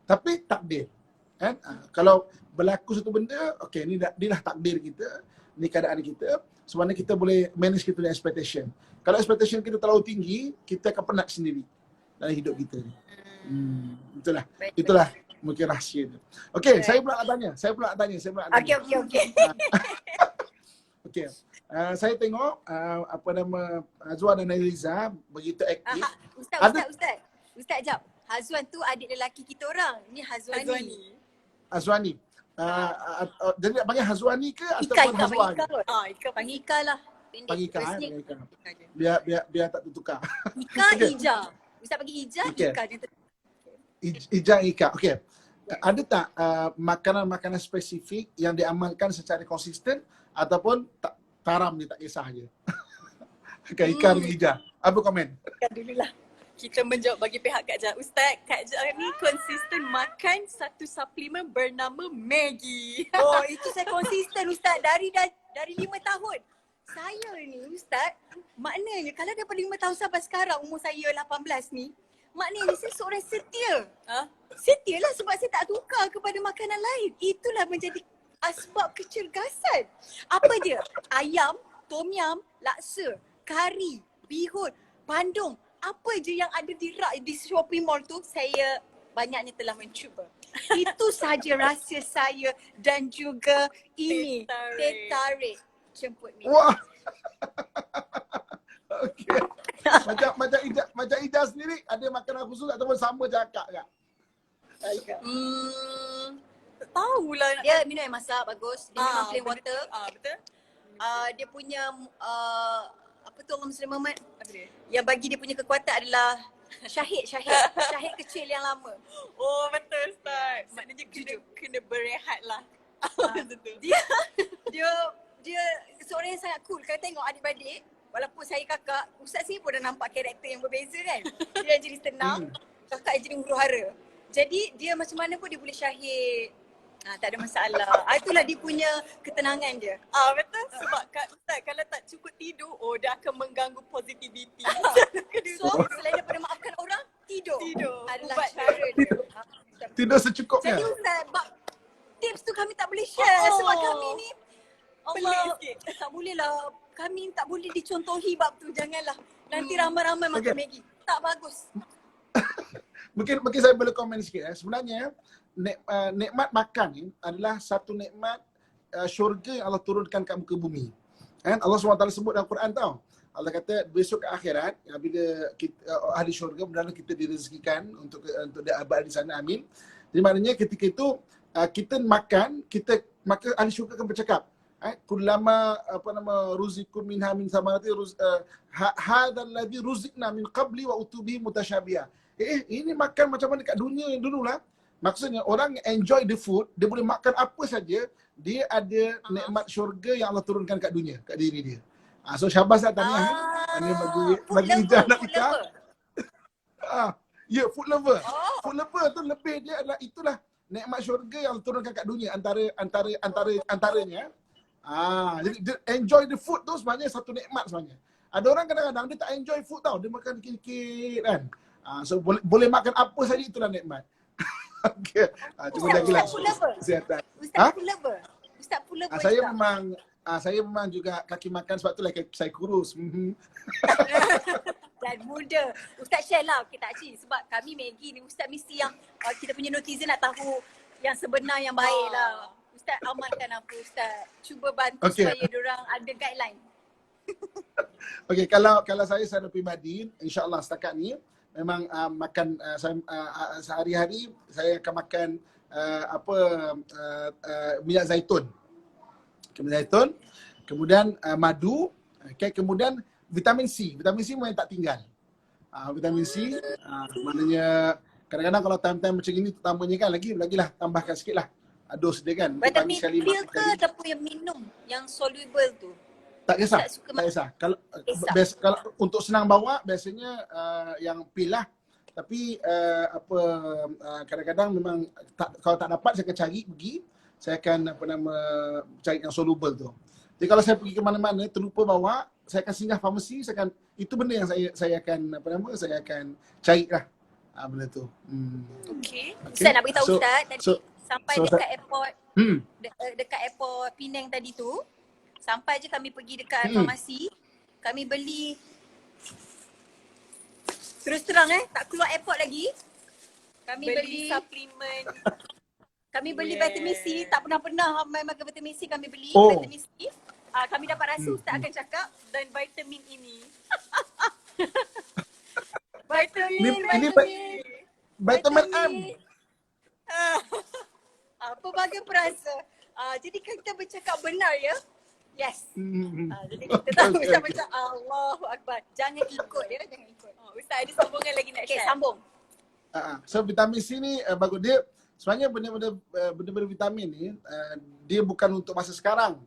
Tapi takdir. Kan? Kalau berlaku satu benda, okey, ni dah takdir kita, ni keadaan kita. Sebenarnya kita boleh manage kita punya expectation. Kalau expectation kita terlalu tinggi, kita akan penat sendiri dalam hidup kita ni. Itulah mungkin rahsia tu. Okey, saya pula nak tanya. Okey. Okey. Saya tengok apa nama Azwa dan Haliza begitu aktif. Ustaz jap. Hazwan tu adik lelaki kita orang. Ni Hazwani. Azwani. Jadi nak panggil Hazwani ke Ika, ataupun Hazwa? Ika panggil Ika lah. Pendek. Panggil Ika. Biar tak tertukar. Ika Ija. Ustaz panggil Ija, Okay. Ika dia. Ija Ika. Okey. Ada tak makanan-makanan spesifik yang diamalkan secara konsisten ataupun taram dia tak kisah je? Okay, Ika dengan Ija. Apa komen? Ika dululah. Kita menjawab bagi pihak Kak Jah. Ustaz, Kak Jah ni konsisten makan satu suplemen bernama Maggi. Oh, itu saya konsisten Ustaz dari 5 tahun. Saya ni Ustaz, maknanya kalau daripada 5 tahun sampai sekarang umur saya 18 ni, maknanya saya seorang setia. Ha? Setia lah sebab saya tak tukar kepada makanan lain. Itulah menjadi asbab kecergasan. Apa dia? Ayam, tom yum, laksa, kari, bihun, bandung. Apa je yang ada di shopping mall tu, saya banyaknya telah mencuba. Itu sahaja rahsia saya dan juga ini teh tarik jemput ni. Wah. Okey. Macam Ida sendiri ada makanan khusus ataupun sama je akak tak? Tak tahulah. Dia minum air masak bagus. Dia memang plain betul. water. Betul. Dia punya apa tu orang Muslim Muhammad Apa dia? yang bagi dia punya kekuatan adalah syahid kecil yang lama. Oh betul Ustaz. Maknanya kena berehat lah. Betul. Dia seorang yang sangat cool. Kalau tengok adik-beradik, walaupun saya kakak, Ustaz sini pun dah nampak karakter yang berbeza kan. Dia jadi tenang, kakak jadi huru hara. Jadi dia macam mana pun dia boleh syahid. Tak ada masalah. Itulah dia punya ketenangan dia. Betul. Sebab Kak Ustaz kalau tak cukup tidur, dia akan mengganggu positivity. So selain daripada maafkan orang, tidur adalah Ubat cara dia. Tidur secukupnya. Jadi Ustaz, tips tu kami tak boleh share sebab kami ni Pelik Allah, sikit. tak boleh lah. Kami tak boleh dicontohi bab tu. Janganlah. Nanti ramai-ramai makan Okay. Maggi. Tak bagus. Mungkin saya boleh komen sikit. Sebenarnya nikmat makan ni adalah satu nikmat syurga yang Allah turunkan kat muka bumi. Kan? Allah SWT sebut dalam Quran tau. Allah kata besok ke akhirat bila kita, ahli syurga benar kita direzekikan untuk dia abad di sana, amin. Jadi maknanya ketika itu kita makan, maka ahli syurga akan bercakap, kullama ruzikum minha min samarati hadzal ladzi ruzikna min qabli wa utubihi mutasyabiha. Ini makan macam mana kat dunia yang dululah. Maksudnya orang enjoy the food, dia boleh makan apa saja, dia ada nikmat syurga yang Allah turunkan kat dunia, kat diri dia. So syabas lah tahniah. Tahniah bagi Ida anak kita. Ya, food lover. Food lover tu lebih dia adalah itulah nikmat syurga yang Allah turunkan kat dunia antaranya. Jadi enjoy the food tu sebenarnya satu nikmat sebenarnya. Ada orang kadang-kadang dia tak enjoy food tau, dia makan dikit-dikit kan. So boleh makan apa saja itulah nikmat. Okey. Cuma jaga kesihatan. Ustaz food lover. Ustaz food lover juga. Saya memang juga kaki makan sebab itulah saya kurus. Dan muda. Ustaz share lah. Okay, tak cik. Sebab kami Maggi ni Ustaz mesti yang kita punya netizen nak tahu yang sebenar yang baik lah. Ustaz amalkan apa Ustaz. Cuba bantu supaya diorang ada guideline. Okey, kalau saya secara peribadi, insya-Allah setakat ni memang makan sehari-hari saya akan makan minyak zaitun. Minyak zaitun, kemudian madu, kemudian vitamin C. Vitamin C memang tak tinggal. Vitamin C, maknanya kadang-kadang kalau time-time macam ini terutamanya kan lagilah tambahkan sikitlah dos dia kan. Vitamin pill ke ataupun yang minum yang soluble tu? Tak kisah. Kalau untuk senang bawa biasanya yang pil lah. Tapi kadang-kadang memang kalau tak dapat saya akan pergi saya akan cari yang soluble tu. Jadi kalau saya pergi ke mana-mana terlupa bawa, saya akan singgah farmasi, itu benda yang saya akan saya akan carilah benda tu. Okey. Ustaz nak beritahu Ustaz tadi sampai dekat airport dekat airport Penang tadi tu, sampai je kami pergi dekat farmasi, kami beli terus terang tak keluar airport lagi. Kami beli suplemen. Kami beli vitamin C, tak pernah main makan vitamin C, kami beli vitamin C. Kami dapat rasa Ustaz akan cakap Dan vitamin ini. Vitamin M. Pelbagai perasa. Jadi kita bercakap benar ya. Yes. Jadi kita tahu macam Allahu Akbar. Jangan ikut ya, jangan ikut. Ustaz ada sambungan lagi nak share. Okay, sambung. So vitamin C ni bagus dia. Sebenarnya benda-benda vitamin ni dia bukan untuk masa sekarang.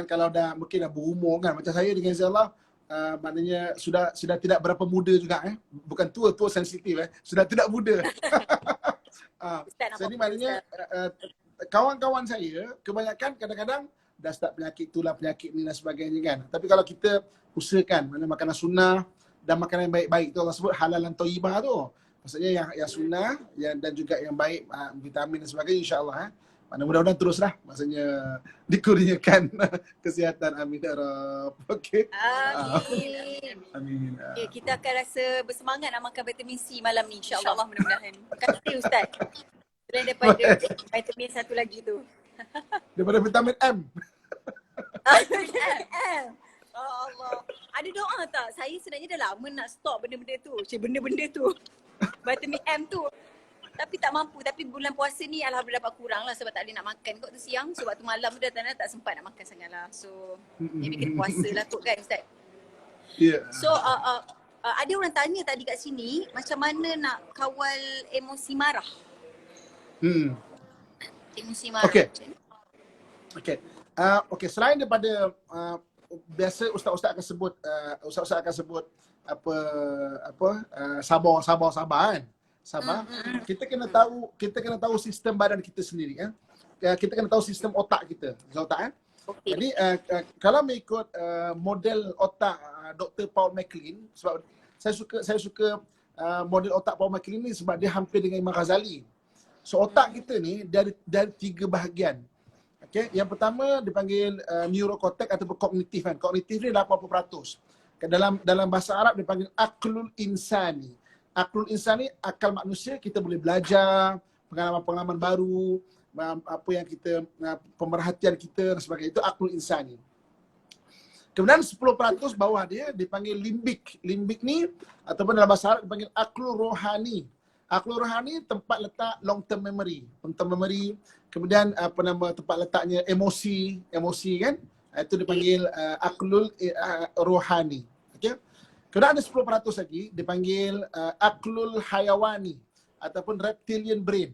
Kalau dah mungkin dah berumur kan, macam saya dengan Zala maknanya sudah tidak berapa muda juga bukan tua sensitif sudah tidak muda. Ustaz So nampak ini apa, maknanya Ustaz? kawan-kawan saya kebanyakan kadang-kadang dah start penyakit itulah penyakit ni dan sebagainya kan. Tapi kalau kita usahakan mana makanan sunnah dan makanan yang baik-baik tu Allah sebut halal dan thayyibah tu. Maksudnya yang sunnah dan juga yang baik vitamin dan sebagainya insya-Allah mana mudah-mudahan teruslah maksudnya dikurniakan kesihatan amin ya Rabb. Okey. Amin. Amin. Okay, kita akan rasa bersemangat nak makan vitamin C malam ni insya-Allah mudah-mudahan. Kasih Ustaz. Selain daripada vitamin satu lagi tu. Daripada vitamin M. Oh Allah. Ada doa tak? Saya sebenarnya dah lama nak stop benda-benda tu. Benda-benda tu. Vitamin M tu. Tapi tak mampu. Tapi bulan puasa ni alhamdulillah dapat kurang lah sebab tak boleh nak makan kot tu siang. So waktu malam tu dah tak sempat nak makan sangat lah. So maybe kena puasa lah kot kan Ustaz. Ya. So ada orang tanya tadi kat sini macam mana nak kawal emosi marah. Emosi marah. Okey. Okey, selain daripada biasa ustaz-ustaz akan sebut sabar kan. Sabar. Kita kena tahu sistem badan kita sendiri kita kena tahu sistem otak kita. Otak Okay. Jadi kalau mengikut model otak Dr. Paul MacLean, sebab saya suka model otak Paul MacLean ni sebab dia hampir dengan Imam Ghazali. So otak kita ni dari 3 bahagian. Okay, yang pertama dipanggil neurocortex ataupun kognitif kan. Kognitif ni 80%. Dalam bahasa Arab dipanggil aqlul insani. Aqlul insani akal manusia, kita boleh belajar pengalaman-pengalaman baru, apa yang kita pemerhatian kita dan sebagainya, itu aqlul insani. Kemudian 10% bawah dia dipanggil limbik. Limbik ni ataupun dalam bahasa Arab dipanggil aqlul rohani. Aqlul rohani tempat letak long term memory. Kemudian tempat letaknya emosi kan. Itu dipanggil aqlul rohani. Okey. Kemudian ada 10% lagi dipanggil aqlul hayawani ataupun reptilian brain.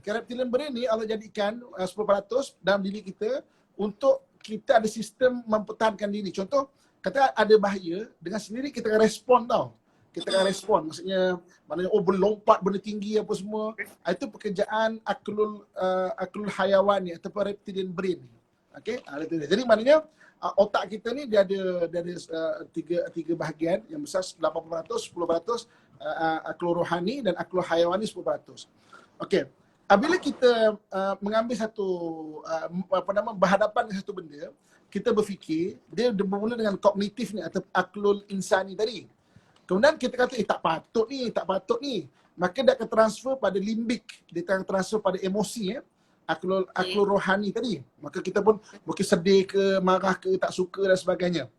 Okey, reptilian brain ni Allah jadikan 10% dalam diri kita untuk kita ada sistem mempertahankan diri. Contoh, kata ada bahaya, dengan sendiri kita akan respon tau. Kita akan respon, maksudnya boleh lompat benda tinggi apa semua. Itu pekerjaan aqlul hayawani ataupun reptilian brain. Okey, jadi maknanya otak kita ni dia ada tiga bahagian yang besar, 80%, 10% aqlul rohani dan aqlul hayawani 10%. Okey. Apabila kita mengambil satu berhadapan dengan satu benda, kita berfikir, dia bermula dengan kognitif ni atau aqlul insani tadi. Kemudian kita kata tak patut ni. Maka dia akan transfer pada limbik, dia akan transfer pada emosi aqlul rohani tadi. Maka kita pun mungkin sedih ke, marah ke, tak suka dan sebagainya.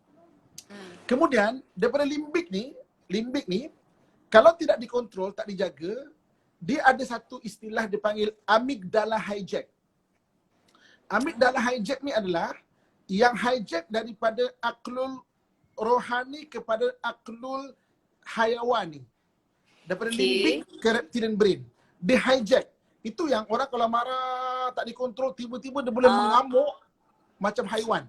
Kemudian daripada limbik ni kalau tidak dikontrol, tak dijaga, dia ada satu istilah dipanggil amygdala hijack. Amygdala hijack ni adalah yang hijack daripada aqlul rohani kepada aqlul hayawani. Daripada limbik ke reptilian brain. Dia hijack. Itu yang orang kalau marah, tak dikontrol, tiba-tiba dia boleh mengamuk macam haiwan.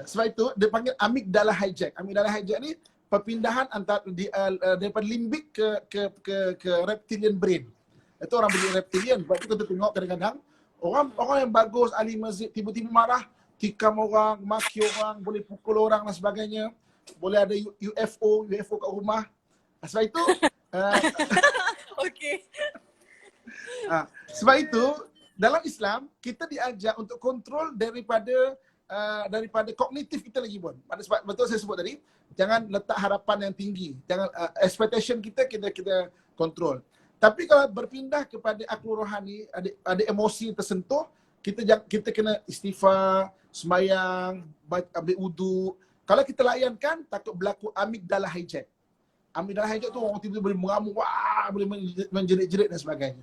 Sebab itu dia panggil amygdala hijack. Amygdala hijack ni perpindahan antara daripada limbik ke reptilian brain. Itu orang beli reptilian. Sebab itu kita tengok kadang-kadang orang yang bagus, ahli masjid, tiba-tiba marah, tikam orang, maki orang, boleh pukul orang dan sebagainya. Boleh ada UFO kat rumah. Sebab itu Okey. sebab itu dalam Islam kita diajar untuk kontrol daripada kognitif kita lagi pun. Sebab betul saya sebut tadi, jangan letak harapan yang tinggi. Jangan expectation kita kontrol. Tapi kalau berpindah kepada aqlul rohani, ada emosi tersentuh, kita kena istighfar, sembahyang, ambil wudu. Kalau kita layankan, takut berlaku amygdala hijack. Amygdala hijack tu orang tiba-tiba boleh mengamuk, boleh menjerit-jerit dan sebagainya.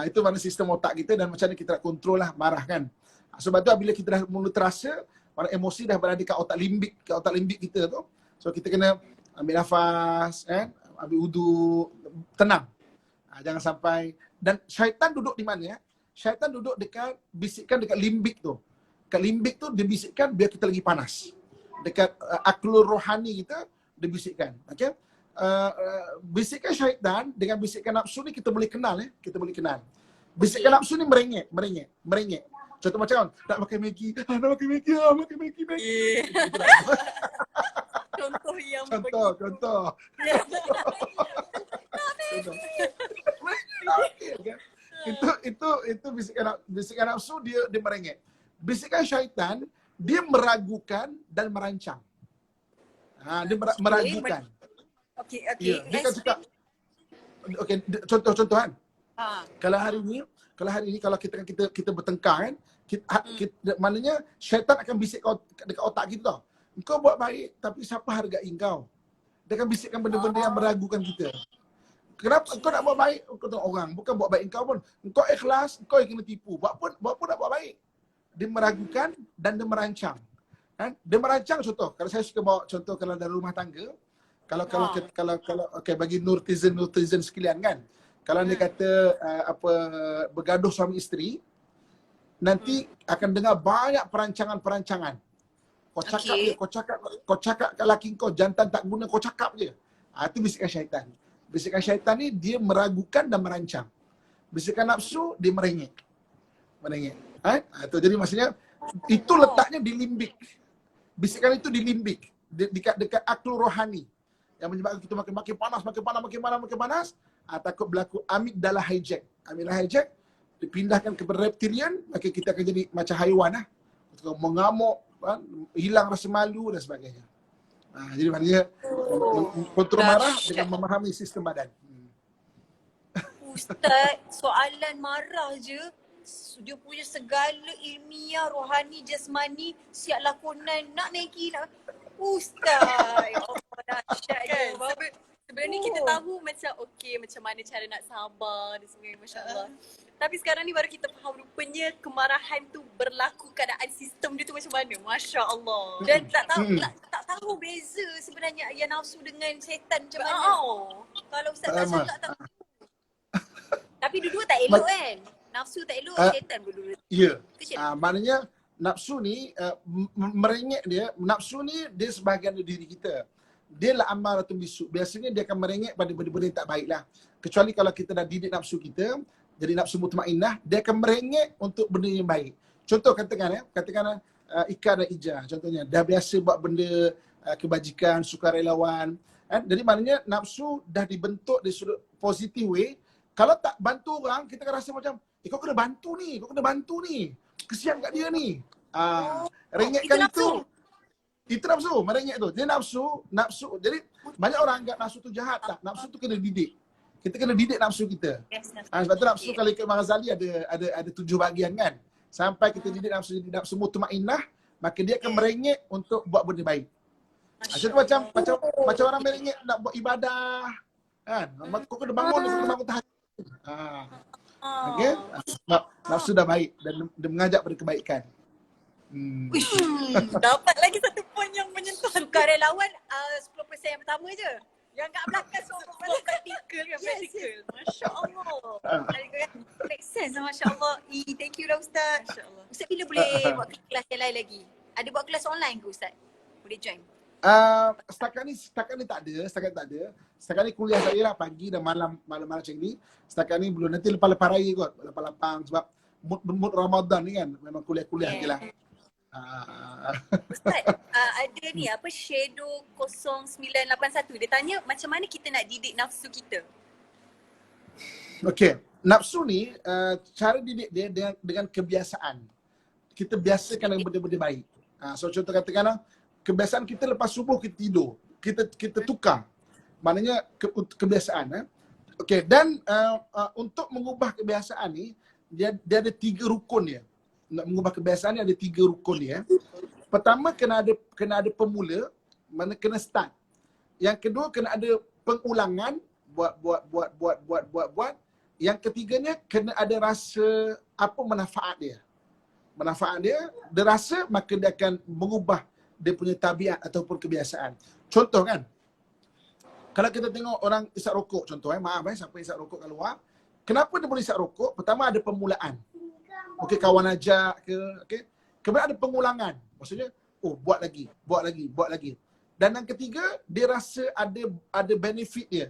Itu mana sistem otak kita dan macam mana kita nak kontrol lah, marah kan. Sebab tu bila kita dah mula terasa, mana emosi dah berada kat otak limbik kita tu. So kita kena ambil nafas, ambil wudu, tenang. Jangan sampai, dan syaitan duduk di mana? Syaitan duduk bisikkan dekat limbik tu. kat limbik tu dia bisikkan biar kita lagi panas. Dekat aklul rohani kita dia bisikkan. Okey. Bisikan syaitan dengan bisikan nafsu ni kita boleh kenal kita boleh kenal. Bisikan nafsu ni merengek. Contoh macam nak makan Maggi, makan Maggi. Contoh yang Contoh. Itu bisikan nafsu dia merengek. Bisikan syaitan dia meragukan dan merancang. Dia meragukan. Okey. Ya, dia kan cakap contoh kan. Kalau hari ni kalau kita bertengkar kan, maknanya syaitan akan bisik dekat otak kita tau. Engkau buat baik tapi siapa hargai engkau? Dia akan bisikkan benda-benda yang meragukan kita. Kenapa engkau nak buat baik? Engkau tengok orang, bukan buat baik engkau pun. Engkau ikhlas, engkau yang kena tipu. Buat pun nak buat baik. Dia meragukan dan dia merancang. Kan? Dia merancang contoh. Kalau saya suka bawa contoh kalau dalam rumah tangga, kalau okey bagi nurtizen sekalian kan. Kalau dia kata bergaduh suami isteri, nanti akan dengar banyak perancangan. Kau cakap kat laki kau jantan tak guna, kau cakap je. Itu bisikan syaitan. Bisikan syaitan ni dia meragukan dan merancang. Bisikan nafsu dia merengek. Itu jadi maksudnya itu letaknya di limbik. Bisikan itu di limbik, dekat aklul rohani yang menyebabkan kita makin panas. Takut berlaku amigdala hijack. Amigdala hijack dipindahkan kepada reptilian, maka kita akan jadi macam haiwan mengamuk, hilang rasa malu dan sebagainya. Jadi maknanya kontrol marah dengan memahami sistem badan. Ustaz, soalan marah je, dia punya segala ilmiah, rohani, jasmani, siap lakonan, nak Maggi, nak Ustaz. Ya Allah, dahsyat kan? Sebenarnya kita tahu macam macam mana cara nak sabar dan sebagainya, masya-Allah. Tapi sekarang ni baru kita faham rupanya kemarahan tu berlaku keadaan sistem dia tu macam mana. Masya-Allah. Dan tak tahu beza sebenarnya ayat nafsu dengan syaitan macam mana. Kalau Ustaz tak cakap tak tahu. Tapi dua-dua tak elok kan? Nafsu tak elok, syaitan pun dua. Ya. Maknanya nafsu ni merengek dia. Nafsu ni dia sebahagian dari diri kita. Dia lah amaratun bisu. Biasanya dia akan merengek pada benda-benda yang tak baik lah. Kecuali kalau kita dah didik nafsu kita, jadi nafsu mutmainnah, dia akan merengek untuk benda yang baik. Contoh katakan Ika dan Ija contohnya, dah biasa buat benda kebajikan, sukarelawan. Jadi maknanya nafsu dah dibentuk dari sudut positif way. Kalau tak bantu orang, kita akan rasa macam, kau kena bantu ni. Kesian kat dia ni. Rengekkan itu. Itu nafsu, merengek tu. Dia nafsu. Jadi banyak orang anggap nafsu tu jahat tak. Nafsu tu kena didik. Kita kena didik nafsu kita. Sebab tu nafsu kalau ikut Imam Ghazali ada 7 bahagian kan. Sampai kita didik nafsu jadi nafsu mutmainnah, maka dia akan merengek untuk buat benda baik. Macam orang merengek nak buat ibadah. Kan? Kau kena bangun tahajud. Okey. Nafsu dah baik dan dia mengajak pada kebaikan. Dapat lagi satu poin yang menyentuh. Sukarelawan 10% yang pertama je. Yang kat belakang semua praktikal kan, praktikal. Masya Allah. Make sense lah, Masya Allah. Thank you lah Ustaz. Ustaz bila boleh buat kelas yang lain lagi? Ada buat kelas online ke Ustaz? Boleh join? Setakat ni tak ada. Setakat ni kuliah saya lah pagi dan malam macam ni. Setakat ni belum, nanti lepas raya kot. Lepas sebab mood Ramadan ni kan memang kuliah je lah. Ustaz, ada ni Shadow 0981. Dia tanya macam mana kita nak didik nafsu kita? Okey, nafsu ni cara didik dia dengan kebiasaan. Kita biasakan dengan benda-benda baik. So contoh katakanlah kebiasaan kita lepas subuh kita tidur. Kita tukar. Maknanya kebiasaan. Okey, dan untuk mengubah kebiasaan ni dia ada 3 rukun dia. Nak mengubah kebiasaan ni ada 3 rukun dia. Pertama kena ada pemula, mana kena start. Yang kedua kena ada pengulangan, buat. Yang ketiganya kena ada rasa apa manfaat dia. Manfaat dia rasa, maka dia akan mengubah dia punya tabiat ataupun kebiasaan. Contoh kan, kalau kita tengok orang isap rokok contoh, siapa isap rokok kat luar, kenapa dia boleh isap rokok? Pertama ada permulaan. Okey, kawan ajak ke, okey. Kemudian ada pengulangan. Maksudnya, buat lagi. Dan yang ketiga, dia rasa ada benefit dia.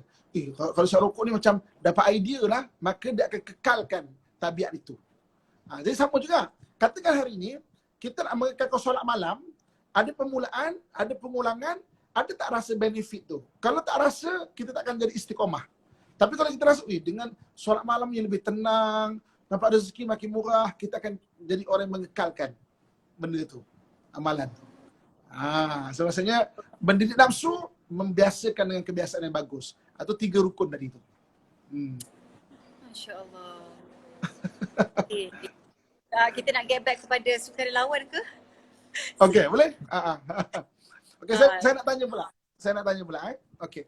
Kalau saya rokok ni macam dapat idea lah, maka dia akan kekalkan tabiat itu. Jadi sama juga. Katakan hari ini, kita nak mengekalkan solat malam, ada permulaan, ada pengulangan, ada tak rasa benefit tu. Kalau tak rasa, kita tak akan jadi istiqomah. Tapi kalau kita rasa, dengan solat malam yang lebih tenang, dapat rezeki makin murah, kita akan jadi orang yang mengekalkan benda tu, amalan tu. So maksudnya, mendidik nafsu, membiasakan dengan kebiasaan yang bagus. Atau 3 rukun tadi tu. Masya Allah. Okay. Kita nak get back kepada sukarelawan ke? Okey, boleh? Okey, saya nak tanya pula. Okey.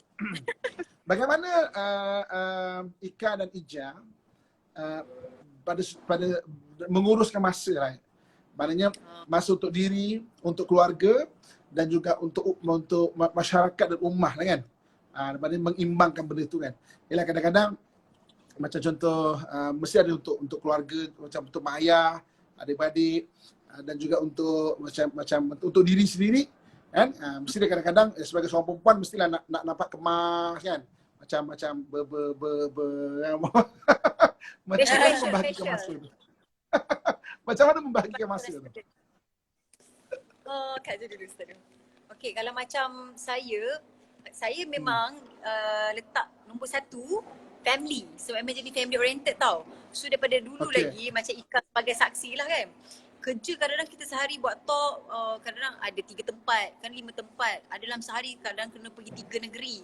Bagaimana Ika dan Ija pada menguruskan masa, right? Maknanya masa untuk diri, untuk keluarga dan juga untuk masyarakat dan ummah lah kan. Mengimbangkan benda tu kan. Yalah kadang-kadang macam contoh mesti ada untuk keluarga, macam untuk mak ayah, adik-beradik dan juga untuk macam untuk diri sendiri kan. Mesti dia kadang-kadang sebagai seorang perempuan mestilah nak nampak kemas kan. Macam macam mana membahagikan masa tu. Macam mana membahagikan masa tu? Kak je dulu Ustaz. Okey, kalau macam saya memang letak nombor 1 family. So memang jadi family oriented tau. So daripada dulu lagi macam Ika sebagai saksi lah kan. Kerja kadang-kadang kita sehari buat talk, kadang-kadang ada 3 tempat, kan 5 tempat. Ada dalam sehari kadang kena pergi 3 negeri.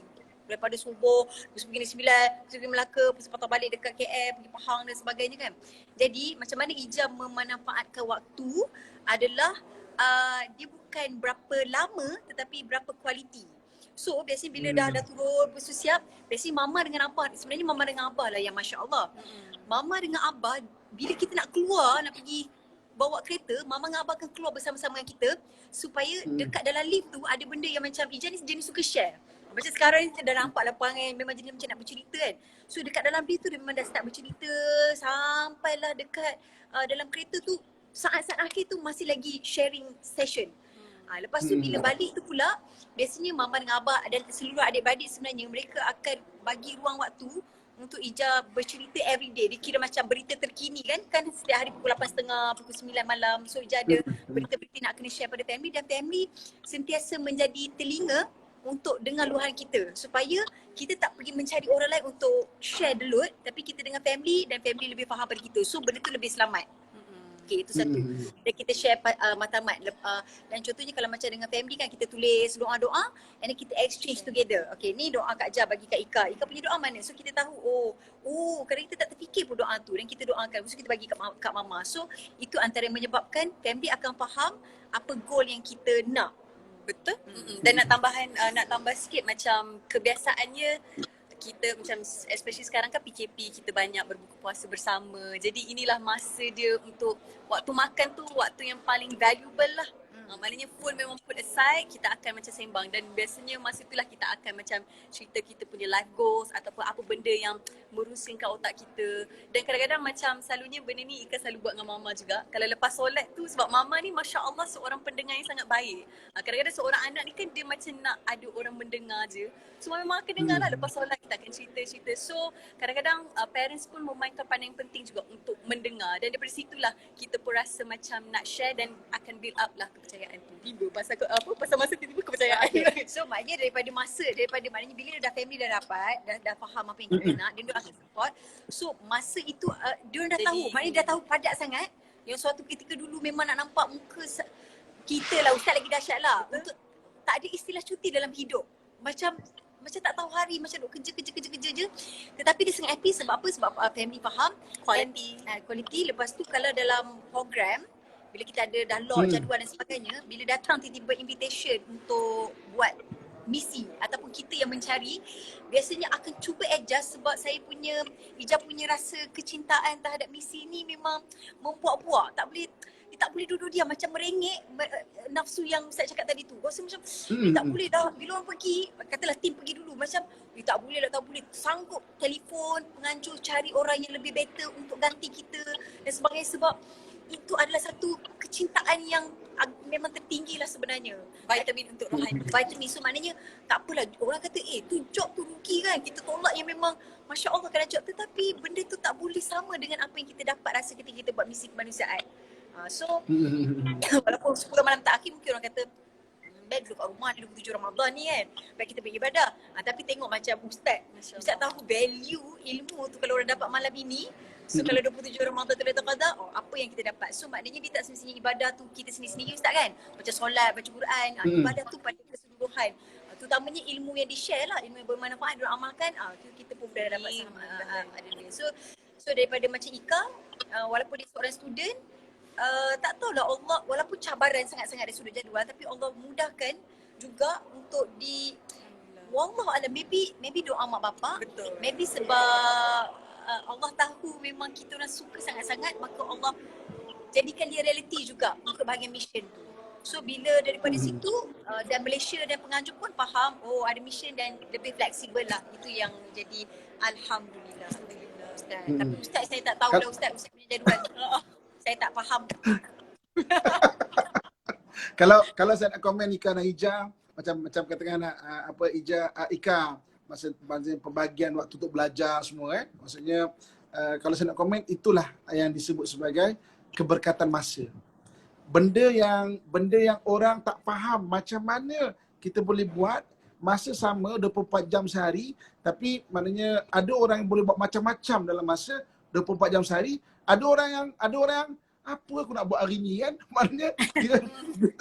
Daripada Subuh, terus pergi Negeri Sembilan, terus pergi Melaka, terus patah balik dekat KL, pergi Pahang dan sebagainya kan. Jadi macam mana Ija memanfaatkan waktu adalah dia bukan berapa lama tetapi berapa kualiti. So biasanya bila dah turun bersusiap, biasanya mama dengan abah, sebenarnya mama dengan abah lah yang Masya Allah. Mama dengan abah, bila kita nak keluar, nak pergi bawa kereta, mama dengan abah akan keluar bersama-sama dengan kita supaya dekat dalam lift tu ada benda yang macam Ija ni jenis suka share. Macam sekarang ni dah nampak lah perangai memang jenis macam nak bercerita kan. So dekat dalam lift tu dia memang dah start bercerita sampailah dekat dalam kereta tu saat-saat akhir tu masih lagi sharing session. Lepas tu bila balik tu pula, biasanya mama dengan abah dan seluruh adik-beradik sebenarnya mereka akan bagi ruang waktu untuk Ija bercerita everyday. Dia kira macam berita terkini kan. Kan setiap hari pukul 8.30, pukul 9 malam. So Ija ada berita-berita nak kena share pada family dan family sentiasa menjadi telinga untuk dengar luahan kita. Supaya kita tak pergi mencari orang lain untuk share the load, tapi kita dengan family dan family lebih faham pada kita. So benda tu lebih selamat. Okay, itu satu. Dan kita share matlamat. Dan contohnya kalau macam dengan family kan kita tulis doa-doa and then kita exchange together. Okay, ni doa Kak Jah bagi Kak Ika. Ika punya doa mana? So kita tahu, kadang kita tak terfikir pun doa tu dan kita doakan. So kita bagi kat mama. So itu antara yang menyebabkan family akan faham apa goal yang kita nak. Betul. Dan nak tambah sikit macam kebiasaannya kita macam especially sekarang kan PKP, kita banyak berbuka puasa bersama. Jadi inilah masa dia untuk waktu makan tu waktu yang paling valuable lah. Maknanya phone memang put aside, kita akan macam sembang dan biasanya masa itulah kita akan macam cerita kita punya life goals ataupun apa benda yang merusingkan otak kita. Dan kadang-kadang macam selalunya benda ni Ika selalu buat dengan mama juga. Kalau lepas solat tu sebab mama ni Masya Allah seorang pendengar yang sangat baik. Kadang-kadang seorang anak ni kan dia macam nak ada orang mendengar je. So memang akan dengar lah lepas solat kita akan cerita-cerita. So kadang-kadang parents pun memainkan peranan yang penting juga untuk mendengar. Dan daripada situlah kita pun rasa macam nak share dan akan build up lah kepercayaan tu. Tiba pasal masa tiba-tiba kepercayaan. So maknanya daripada maknanya bila dah family dah dapat, dah faham apa yang kita nak, dia akan support. So masa itu dia dah tahu, maknanya dah tahu padat sangat. Yang suatu ketika dulu memang nak nampak muka kita lah, Ustaz lagi dahsyat lah. Untuk tak ada istilah cuti dalam hidup. Macam tak tahu hari, macam duk kerja je. Tetapi dia sangat happy sebab apa? Sebab family faham quality. Lepas tu kalau dalam program bila kita ada dah lock jadual dan sebagainya, bila datang tiba-tiba invitation untuk buat misi ataupun kita yang mencari, biasanya akan cuba adjust sebab Ija punya rasa kecintaan terhadap misi ni memang membuak-buak. Tak boleh duduk diam macam merengek nafsu yang saya cakap tadi tu. Rasa macam tak boleh dah bila orang pergi, katalah tim pergi dulu macam tak boleh sanggup telefon penganjur cari orang yang lebih better untuk ganti kita dan sebagainya sebab itu adalah satu kecintaan yang memang tertinggi lah sebenarnya. Vitamin untuk rohani. Vitamin, so maknanya tak apalah orang kata tu job tu rugi kan, kita tolak yang memang Masya Allah kalau job, tetapi benda tu tak boleh sama dengan apa yang kita dapat rasa ketika kita buat misi kemanusiaan. So walaupun 10 malam terakhir mungkin orang kata baik duduk kat rumah di 27 Ramadan ni kan, baik kita beribadah. Tapi tengok macam Ustaz tahu value ilmu tu kalau orang dapat malam ini. So kalau 27 Ramadan tu Lailatul Qadar, apa yang kita dapat? So maknanya dia tak semestinya ibadah tu kita sendiri-sendiri Ustaz kan, macam solat, baca Quran, ibadah tu pada keseluruhan. Terutamanya ilmu yang di-share lah, ilmu yang bermanfaat diorang amalkan, kita pun dah dapat sama ada dia. So daripada macam Ika, walaupun dia seorang student, tak tahulah Allah, walaupun cabaran sangat-sangat dari sudut jadual, tapi Allah mudahkan juga untuk Wallahualam, maybe doa mak bapak, maybe sebab Allah tahu memang kita orang suka sangat-sangat, maka Allah jadikan dia realiti juga untuk bahagian mission tu. So bila daripada situ dan Malaysia dan penganjur pun faham, ada mission dan lebih fleksibel lah. Itu yang jadi Alhamdulillah. Ustaz. Tapi Ustaz saya tak tahu lah Ustaz punya jadual. Saya tak faham. Kalau saya nak komen Ika dan Ija, macam katakan Ika masa pembagian waktu untuk belajar semua kan. Maksudnya kalau saya nak komen, itulah yang disebut sebagai keberkatan masa. Benda yang orang tak faham macam mana kita boleh buat masa sama 24 jam sehari, tapi maknanya ada orang yang boleh buat macam-macam dalam masa 24 jam sehari. Ada orang yang apa aku nak buat hari ni kan? Maknanya dia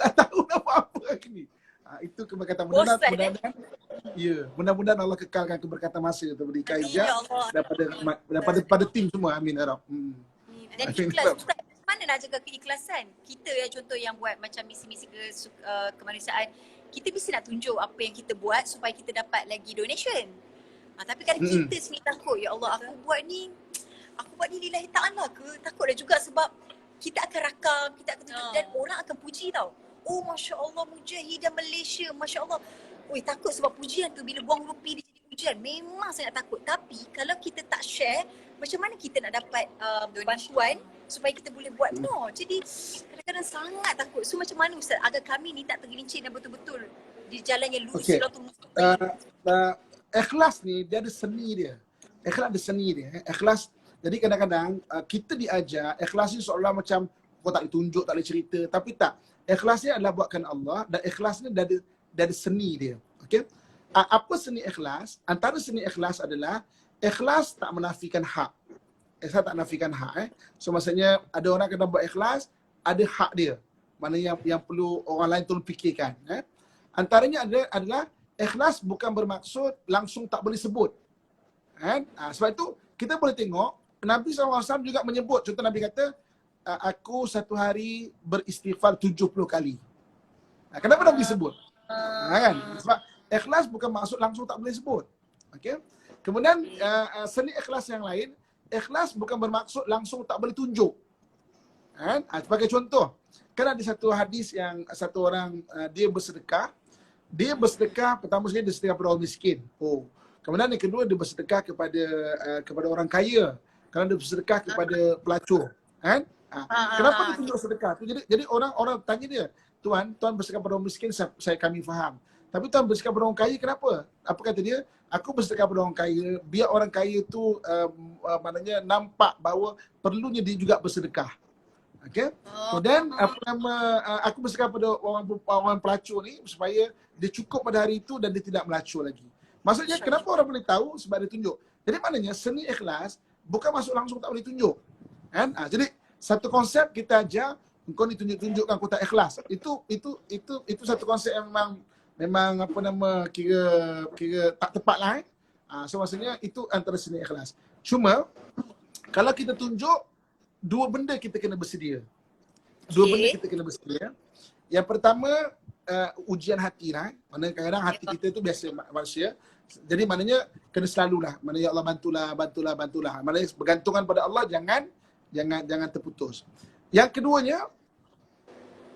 tak tahu nak buat apa hari ni. Itu keberkatan. Mudah-mudahan Allah kekalkan keberkatan masa daripada Ika Ija daripada tim semua. Amin ya Rabb. Dan ikhlas, Ustaz, mana nak jaga keikhlasan? Kita ya contoh yang buat macam misi-misi kemanusiaan, kita mesti nak tunjuk apa yang kita buat supaya kita dapat lagi donation. Tapi kalau kita sendiri takut, ya Allah aku buat ni lillahi ta'ala ke? Takut dah juga sebab kita akan rakam, kita akan tunjuk dan orang akan puji tau. Oh Masya Allah Mujahidah Malaysia, Masya Allah. Takut sebab pujian tu bila buang rupi dia jadi pujian. Memang sangat takut. Tapi kalau kita tak share, macam mana kita nak dapat bantuan supaya kita boleh buat? No, jadi kadang-kadang sangat takut. So macam mana Ustaz agar kami ni tak tergelincir dan betul-betul di jalan yang lurus siratul mustaqim? Ikhlas ni dia ada seni dia. Ikhlas ada seni dia. Ikhlas. Jadi kadang-kadang kita diajar ikhlas ni seolah macam kau tak boleh tunjuk, tak boleh cerita, tapi tak. Ikhlas ni adalah buatkan Allah dan ikhlas ni dari seni dia. Okey? Apa seni ikhlas? Antara seni ikhlas adalah ikhlas tak menafikan hak. Ikhlas tak menafikan hak. So maksudnya ada orang kena buat ikhlas, ada hak dia. Mana yang perlu orang lain tolong fikirkan. Antaranya adalah ikhlas bukan bermaksud langsung tak boleh sebut. Sebab itu kita boleh tengok Nabi SAW juga menyebut, contoh Nabi kata, aku satu hari beristighfar 70 kali. Kenapa Nabi sebut? Kan? Sebab ikhlas bukan maksud langsung tak boleh sebut. Okay? Kemudian seni ikhlas yang lain, ikhlas bukan bermaksud langsung tak boleh tunjuk. Sebagai contoh, kan ada satu hadis yang satu orang dia bersedekah pertama sekali dia sedekah kepada orang miskin. Kemudian yang kedua dia bersedekah kepada orang kaya. Kalau dia bersedekah kepada pelacur, kan? Kenapa dia tunjuk sedekah tu? Jadi orang tanya dia, Tuan bersedekah kepada orang miskin, kami faham. Tapi Tuan bersedekah kepada orang kaya, kenapa? Apa kata dia? Aku bersedekah kepada orang kaya, biar orang kaya tu maknanya nampak bahawa perlunya dia juga bersedekah. Okay? Kemudian aku bersedekah kepada orang pelacur ni supaya dia cukup pada hari itu dan dia tidak melacur lagi. Maksudnya kenapa orang boleh tahu? Sebab dia tunjuk. Jadi maknanya seni ikhlas bukan masuk langsung tak boleh tunjuk. Kan? Jadi satu konsep kita ajar, engkau ni tunjukkan kau tak ikhlas. Itu satu konsep yang memang kira tak tepat lah. So maksudnya itu antara seni ikhlas. Cuma kalau kita tunjuk, dua benda kita kena bersedia. Yang pertama ujian hati lah. Mana kadang-kadang hati kita tu biasa manusia. Jadi maknanya kena selalulah. Maknanya ya Allah bantulah. Maknanya bergantungan pada Allah, jangan terputus. Yang keduanya,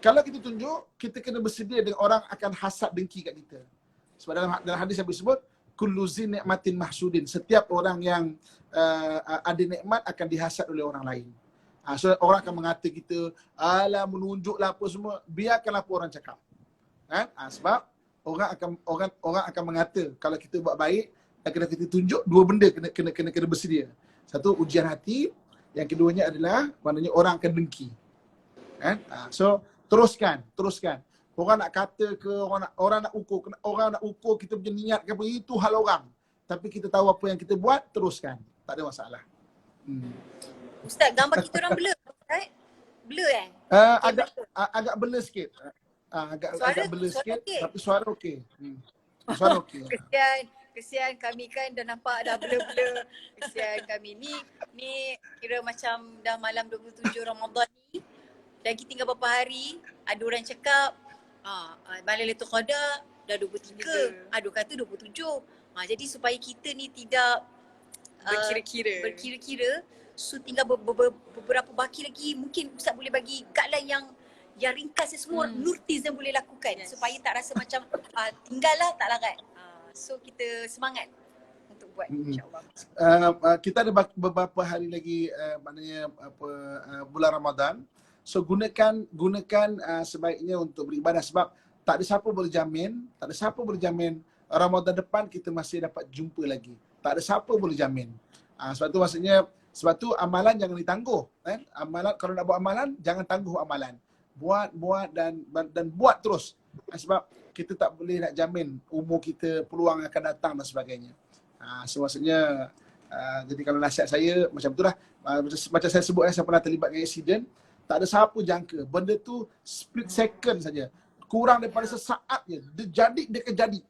kalau kita tunjuk, kita kena bersedia dengan orang akan hasad dengki kat kita. Sebab dalam hadis yang disebut, kullu zi ni'matin mahsudin. Setiap orang yang ada nikmat akan dihasad oleh orang lain. So orang akan mengata kita, alah menunjuklah apa semua, biarkanlah apa orang cakap. Kan? Sebab orang akan mengata kalau kita buat baik dan kena kita tunjuk, dua benda kena bersedia. Satu, ujian hati, yang keduanya adalah maknanya orang akan dengki. Kan? So teruskan. Orang nak kata ke, orang nak ukur kita punya niat ke apa, itu hal orang. Tapi kita tahu apa yang kita buat, teruskan. Tak ada masalah. Ustaz, gambar kita orang blur. Right? Blur Agak blur sikit. Agak blur suara sikit, okey? tapi suara okey. Suara okey. Kesian kami kan dah nampak dah blur-blur. Kesian kami ni kira macam dah malam 27 Ramadan ni. Lagi tinggal beberapa hari, ada orang cakap malam Lailatul Qadar dah 23. Ada kata 27. Jadi supaya kita ni tidak berkira-kira, so tinggal beberapa baki lagi, mungkin Ustaz boleh bagi guideline yang ringkas semua nurtizen boleh lakukan supaya tak rasa macam tinggallah tak larat. So kita semangat untuk buat insya-Allah. Kita ada beberapa hari lagi maknanya bulan Ramadan. So gunakan sebaiknya untuk beribadah, sebab tak ada siapa boleh jamin Ramadan depan kita masih dapat jumpa lagi. Tak ada siapa boleh jamin. Sebab tu amalan jangan ditangguh, kan? Amalan, kalau nak buat amalan jangan tangguh amalan. Buat dan buat terus. Sebab kita tak boleh nak jamin umur kita, peluang akan datang dan sebagainya. So maksudnya jadi kalau nasihat saya macam itulah, macam saya sebut, saya pernah terlibat dengan accident. Tak ada siapa jangka. Benda tu split second saja. Kurang daripada sesaat je. Dia akan jadi.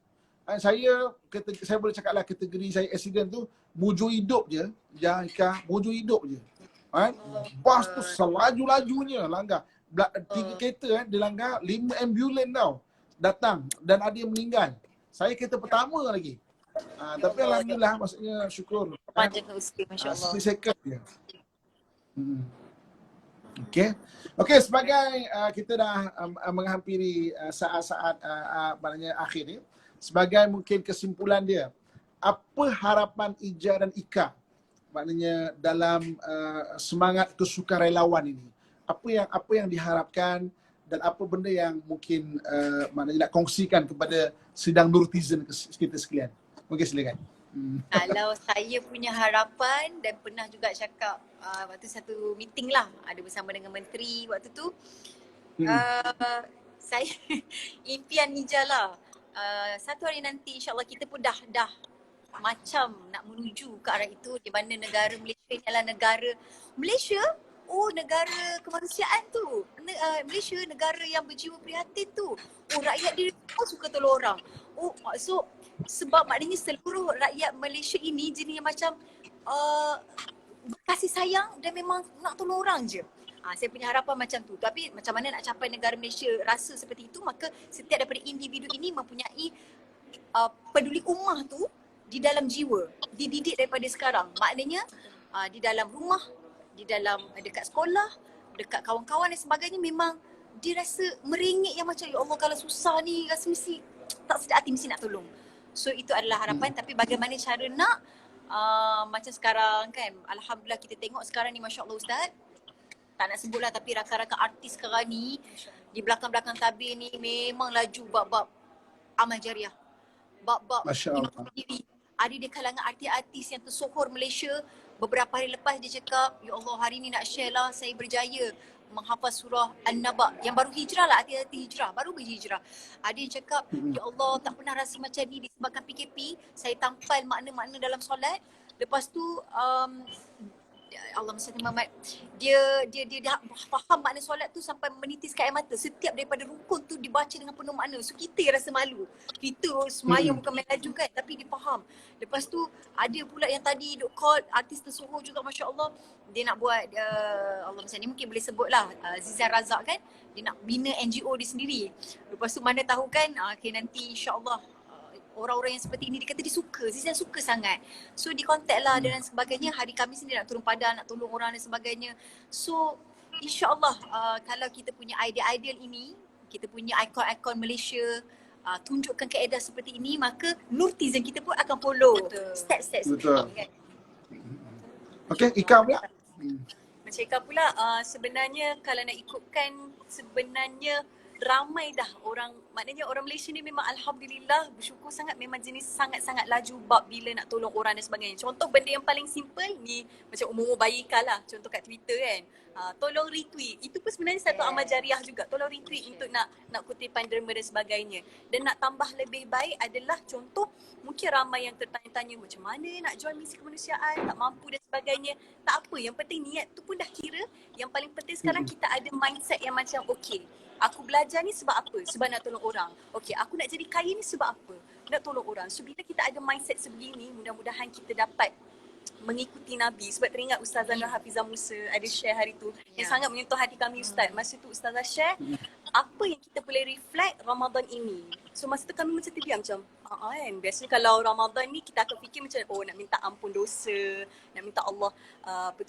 Saya boleh cakaplah kategori saya accident tu mujur hidup je. Mujur hidup je. Bas tu selaju-lajunya langgar. 3 kereta dia langgar, 5 ambulans tau datang dan ada yang meninggal. Saya kereta pertama lagi. Tapi alhamdulillah, maksudnya syukur. Panjang usia, masya-Allah. Split second je. Okey, sebagai kita dah menghampiri saat-saat maknanya akhir ni, sebagai mungkin kesimpulan dia, apa harapan Ija dan Ika maknanya dalam semangat kesukarelawan ini? Apa yang diharapkan dan apa benda yang mungkin maknanya nak kongsikan kepada sidang nurtizen kita sekalian? Mungkin silakan. Kalau saya punya harapan dan pernah juga cakap waktu satu meeting lah, ada bersama dengan menteri waktu tu, saya impian Nija lah, satu hari nanti insyaAllah kita pun dah macam nak menuju ke arah itu, di mana negara Malaysia ni adalah negara negara kemanusiaan tu. Malaysia negara yang berjiwa prihatin tu. Rakyat dia pun suka tolong orang. So sebab maknanya seluruh rakyat Malaysia ini jenis yang macam kasih sayang dan memang nak tolong orang je. Saya punya harapan macam tu. Tapi macam mana nak capai negara Malaysia rasa seperti itu, maka setiap daripada individu ini mempunyai peduli ummah tu di dalam jiwa, dididik daripada sekarang. Maknanya di dalam rumah, di dalam dekat sekolah, dekat kawan-kawan dan sebagainya, memang dia rasa merengek yang macam, ya Allah kalau susah ni rasa mesti tak sedap hati, mesti nak tolong. So itu adalah harapan. Tapi bagaimana cara nak macam sekarang kan, alhamdulillah kita tengok sekarang ni, masya-Allah Ustaz, tak nak sebutlah, tapi rakan-rakan artis sekarang ni di belakang-belakang tabir ni memang laju bab-bab amal jariah, bab-bab imam diri. Ada di kalangan artis-artis yang tersohor Malaysia, beberapa hari lepas dia cakap, ya Allah hari ni nak share lah, saya berjaya menghafaz surah An-Naba, yang baru hijrah lah, hati-hati hijrah, baru berhijrah. Ada yang cakap, ya Allah tak pernah rasa macam ni disebabkan PKP, saya tampal makna-makna dalam solat. Lepas tu Allah Masya Muhammad, dia dah faham makna solat tu sampai menitiskan air mata. Setiap daripada rukun tu dibaca dengan penuh makna. So kita yang rasa malu. Kita semayang bukan main laju kan, tapi dia faham. Lepas tu ada pula yang tadi duk call artis tersohor juga, Masya Allah. Dia nak buat Allah Masya ni mungkin boleh sebut lah, Zizan Razak kan. Dia nak bina NGO dia sendiri. Lepas tu mana tahu kan, okay, nanti insya-Allah orang-orang yang seperti ini dia kata dia suka, Zizan suka sangat. So di contact lah dan sebagainya. Hari Khamis ni dia nak turun padang, nak tolong orang dan sebagainya. So insya-Allah kalau kita punya ideal ini, kita punya ikon-ikon Malaysia, tunjukkan kaedah seperti ini, maka nurtizen kita pun akan follow step-step seperti ini kan. Okey, Ika pula. Macam Ika pula, sebenarnya kalau nak ikutkan, sebenarnya ramai dah orang, maknanya orang Malaysia ni memang alhamdulillah bersyukur sangat, memang jenis sangat-sangat laju bab bila nak tolong orang dan sebagainya. Contoh benda yang paling simple ni, macam umur bayi Ika lah, contoh kat Twitter kan. Tolong retweet, itu pun sebenarnya satu amal jariah juga. Tolong retweet untuk nak kutipan derma dan sebagainya. Dan nak tambah lebih baik adalah contoh, mungkin ramai yang tertanya-tanya macam mana nak jual misi kemanusiaan, tak mampu dan sebagainya. Tak apa, yang penting niat tu pun dah kira. Yang paling penting sekarang kita ada mindset yang macam okey, aku belajar ni sebab apa? Sebab nak tolong orang. Okey, aku nak jadi kaya ni sebab apa? Nak tolong orang. So bila kita ada mindset sebegini, mudah-mudahan kita dapat mengikuti Nabi. Sebab teringat Ustazah Nur Hafizah Musa ada share hari tu yang sangat menyentuh hati kami Ustaz. Masa tu Ustazah share apa yang kita boleh reflect Ramadan ini. So masa tu kami macam terdiam macam kan. Biasanya kalau Ramadan ni kita akan fikir macam nak minta ampun dosa, nak minta Allah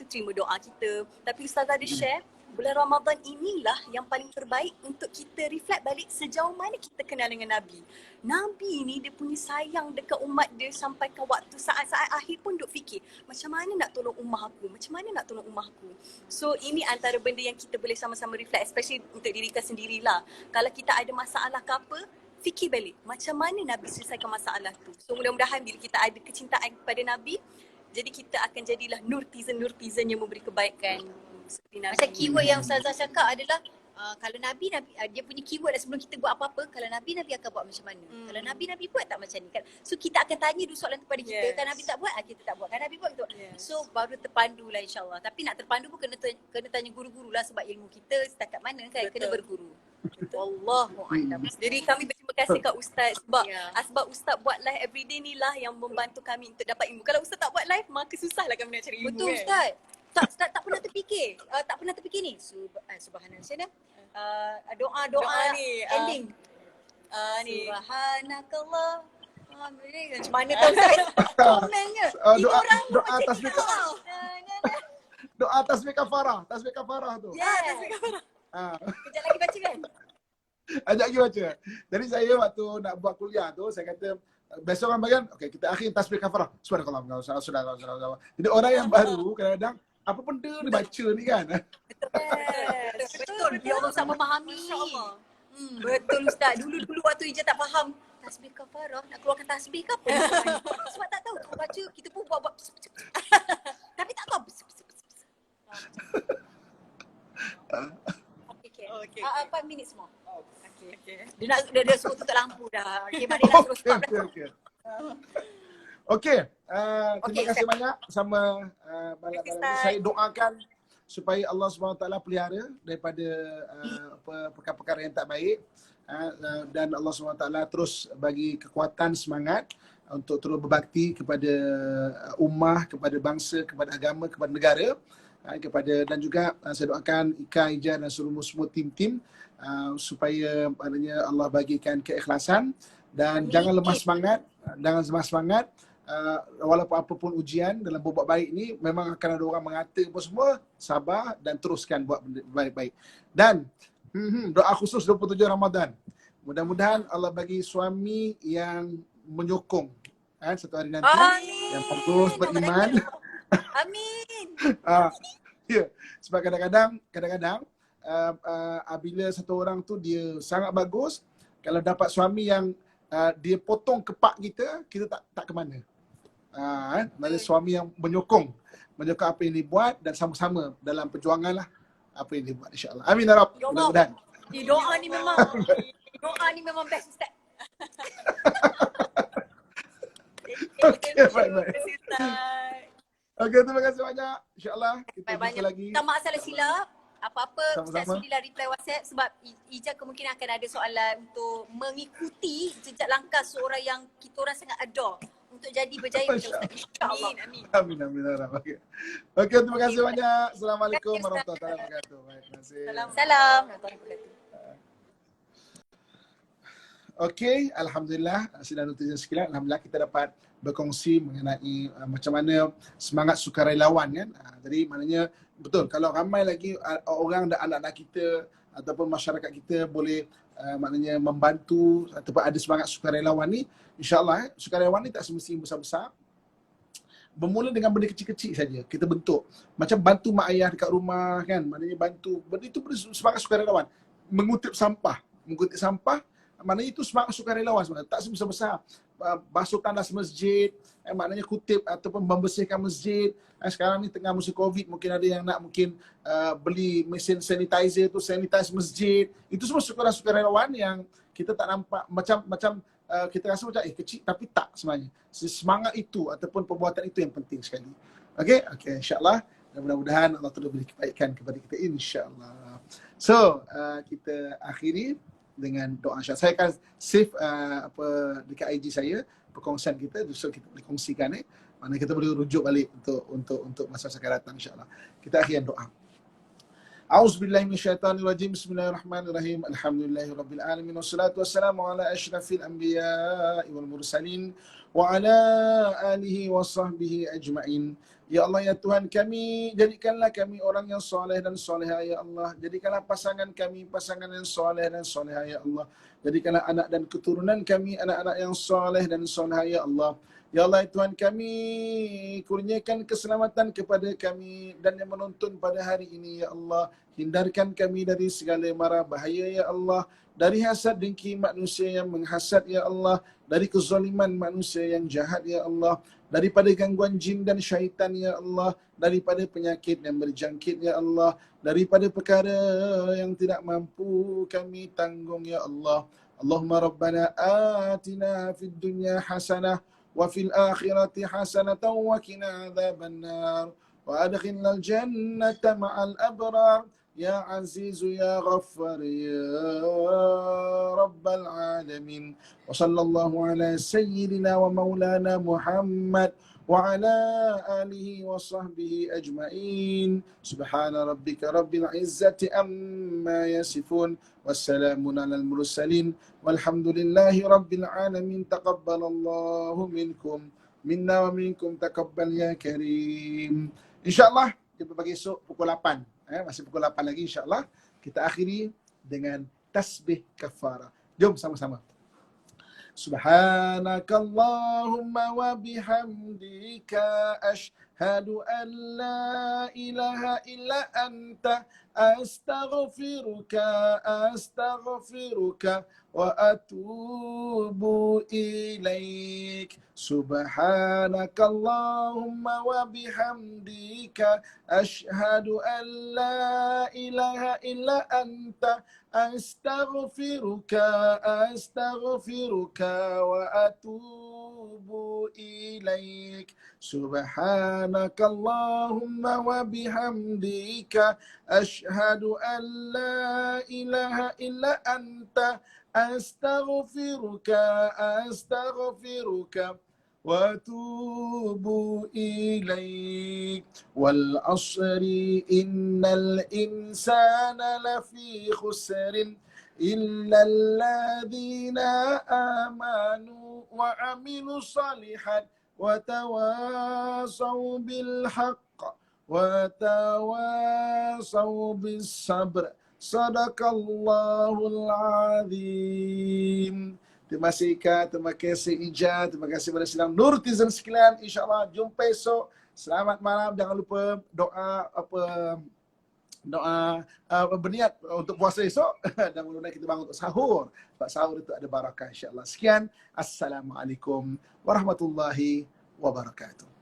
terima doa kita. Tapi Ustazah ada share bulan Ramadan inilah yang paling terbaik untuk kita reflect balik sejauh mana kita kenal dengan Nabi. Nabi ni dia punya sayang dekat umat dia sampai ke waktu saat-saat akhir pun duk fikir macam mana nak tolong ummah aku, macam mana nak tolong ummah aku. So ini antara benda yang kita boleh sama-sama reflect, especially untuk diri kita sendirilah. Kalau kita ada masalah ke apa, fikir balik macam mana Nabi selesaikan masalah tu. So mudah-mudahan bila kita ada kecintaan kepada Nabi, jadi kita akan jadilah nurtizen yang memberi kebaikan. Macam keyword yang Ustazah cakap adalah kalau Nabi dia punya keyword sebelum kita buat apa-apa, kalau Nabi akan buat macam mana. Kalau Nabi buat tak macam ni kan. So kita akan tanya dulu soalan kepada kita. Kalau Nabi tak buat, kita tak buat. Kalau Nabi buat, kita buat. So baru terpandu lah insyaAllah. Tapi nak terpandu pun kena tanya guru-guru lah sebab ilmu kita setakat mana kan. Kena berguru. Wallahu'alam. Jadi kami berterima kasih kat Ustaz sebab sebab Ustaz buat live everyday ni lah yang membantu kami untuk dapat ilmu. Kalau Ustaz tak buat live, maka susahlah kami nak cari ilmu. Betul kan? Ustaz. Tak pernah terfikir. Tak pernah terfikir ni. Subhanallah. Macam mana? Doa ni. Ending. Ni. Subhanakallah. Macam mana tahu Ustaz? Komennya. Doa tasbih doa tasbih kafarah tu. Tasbih kafarah. Kejap lagi baca kan? Ajak lagi baca. Jadi saya waktu nak buat kuliah tu, saya kata biasa orang bagian, okey kita akhir tasbih kafarah. Subhanallah. Jadi orang yang baru kadang-kadang apa benda dia baca ni kan. Betul. Dia orang sama memahami. Betul Ustaz. Dulu waktu Ija tak faham. Tasbih kafarah, nak keluarkan tasbih ke apa? Sebab tak tahu. Kalau baca, kita pun buat. Tapi tak tahu. Okay. 5 minit semua. Okay. Dia suruh tutup lampu dah. Okay, Mak dia dah suruh stop dah. Okey, terima kasih banyak sama malam ini. Saya doakan supaya Allah SWT pelihara daripada perkara-perkara yang tak baik dan Allah SWT terus bagi kekuatan, semangat untuk terus berbakti kepada ummah, kepada bangsa, kepada agama, kepada negara, dan juga saya doakan Ika, Ija dan seluruh semua tim-tim supaya maknanya Allah bagikan keikhlasan dan jangan lemah semangat. Walaupun apapun ujian dalam berbuat baik ni, memang akan ada orang mengata apa semua, sabar dan teruskan buat baik-baik. Dan doa khusus 27 Ramadan. Mudah-mudahan Allah bagi suami yang menyokong satu hari nanti. Amin. Yang bagus, beriman. Amin. Ya, sebab kadang-kadang bila satu orang tu dia sangat bagus, kalau dapat suami yang dia potong kepak kita tak ke mana. Maksudnya suami yang menyokong apa yang dibuat dan sama-sama dalam perjuangan lah apa yang dibuat, insyaAllah. Amin ya Rab. Mudah-mudahan. Doa ni memang best Ustaz. Okey, baik. Okey, terima kasih banyak. InsyaAllah kita jumpa lagi. Minta maaf salah silap. Apa-apa Ustaz Sama-sama. sudilah reply WhatsApp sebab Ija kemungkinan akan ada soalan untuk mengikuti jejak langkah seorang yang kita orang sangat adore untuk jadi berjaya macam Ustaz. InsyaAllah. Amin. Amin. Okey, terima kasih banyak. Assalamualaikum warahmatullahi wabarakatuh. Baik, terima kasih. Salam. Okey, alhamdulillah, sidang netizen sekalian, alhamdulillah kita dapat berkongsi mengenai macam mana semangat sukarelawan kan. Jadi maknanya betul, kalau ramai lagi orang dan anak-anak kita ataupun masyarakat kita boleh maknanya membantu ataupun ada semangat sukarelawan ni, insya-Allah sukarelawan ni tak semestinya besar-besar. bermula dengan benda kecil-kecil saja kita bentuk. Macam bantu mak ayah dekat rumah kan, maknanya bantu. Benda itu semangat sukarelawan. Mengutip sampah, maknanya itu semangat sukarelawan sebenarnya. Tak sebesar-besar basuh tandas masjid, maknanya kutip ataupun membersihkan masjid. Sekarang ni tengah musim Covid, mungkin ada yang nak beli mesin sanitizer tu, sanitize masjid. Itu semua sukarelawan yang kita tak nampak macam kita rasa macam kecil, tapi tak sebenarnya. Semangat itu ataupun perbuatan itu yang penting sekali. Okey, insya-Allah. Dan mudah-mudahan Allah terus beri kebaikan kepada kita, insya-Allah. So, kita akhiri dengan doa syahadat. Saya akan save dekat IG saya perkongsian kita, so kita boleh kongsikan mana kita boleh rujuk balik untuk masa-masa akan datang, insya-Allah. Kita akhiri dengan doa. A'udzubillahi minasyaitonirrajim. Bismillahirrahmanirrahim. Alhamdulillahirabbil alamin wassalatu wassalamu ala asyrafil anbiya'i wal mursalin wa ala alihi wa sahbihi ajma'in. Ya Allah, ya Tuhan kami, jadikanlah kami orang yang soleh dan solehah ya Allah. Jadikanlah pasangan kami pasangan yang soleh dan solehah ya Allah. Jadikanlah anak dan keturunan kami anak-anak yang soleh dan solehah ya Allah. Ya Allah, ya Tuhan kami, kurniakan keselamatan kepada kami dan yang menonton pada hari ini ya Allah. Hindarkan kami dari segala mara bahaya ya Allah. Dari hasad dengki manusia yang menghasad ya Allah. Dari kezaliman manusia yang jahat ya Allah. Daripada gangguan jin dan syaitan ya Allah. Daripada penyakit yang berjangkit ya Allah. Daripada perkara yang tidak mampu kami tanggung ya Allah. Allahumma rabbana atina fid dunya hasanah wa fil akhirati hasanatan wa qina adzabannar wa adkhilnal jannata ma'al abrar ya azizu ya ghaffar ya rabbal alamin. Wa sallallahu ala sayyidina wa maulana Muhammad wa ala alihi wa sahbihi ajma'in. Subhana rabbika rabbil izzati amma yasifun. Wassalamun alal mursalin. Walhamdulillahi rabbil alamin. Taqabbalallahu minkum. Minna wa minkum taqabbal ya karim. InsyaAllah jumpa pagi esok pukul 8. Masih pukul 8 lagi insyaAllah. Kita akhiri dengan tasbih kafarah. Jom sama-sama. Subhanakallahumma wa bihamdika ashhadu an la ilaha illa anta astaghfiruka wa atubu ilaik. Subhanakallahumma wa bihamdika ashhadu an la ilaha illa anta astaghfiruka wa atubu ilaik. Subhanakallahumma wa bihamdika ashhadu an la ilaha illa anta astaghfiruka wa atubu ilaik. Wal asri innal insana lafi khusrin illa alladhina amanu wa amilu salihat wa tawasaw bil haqq wa tawasaw bis sabr. Sadaqallahul azim. Terima kasih Ika, terima kasih Ija, terima kasih kepada sidang Nurtizen sekalian. InsyaAllah jumpa esok. Selamat malam. Jangan lupa doa berniat untuk puasa esok. Dan mudah-mudahan kita bangun untuk sahur. Sebab sahur itu ada barakah insyaAllah. Sekian. Assalamualaikum warahmatullahi wabarakatuh.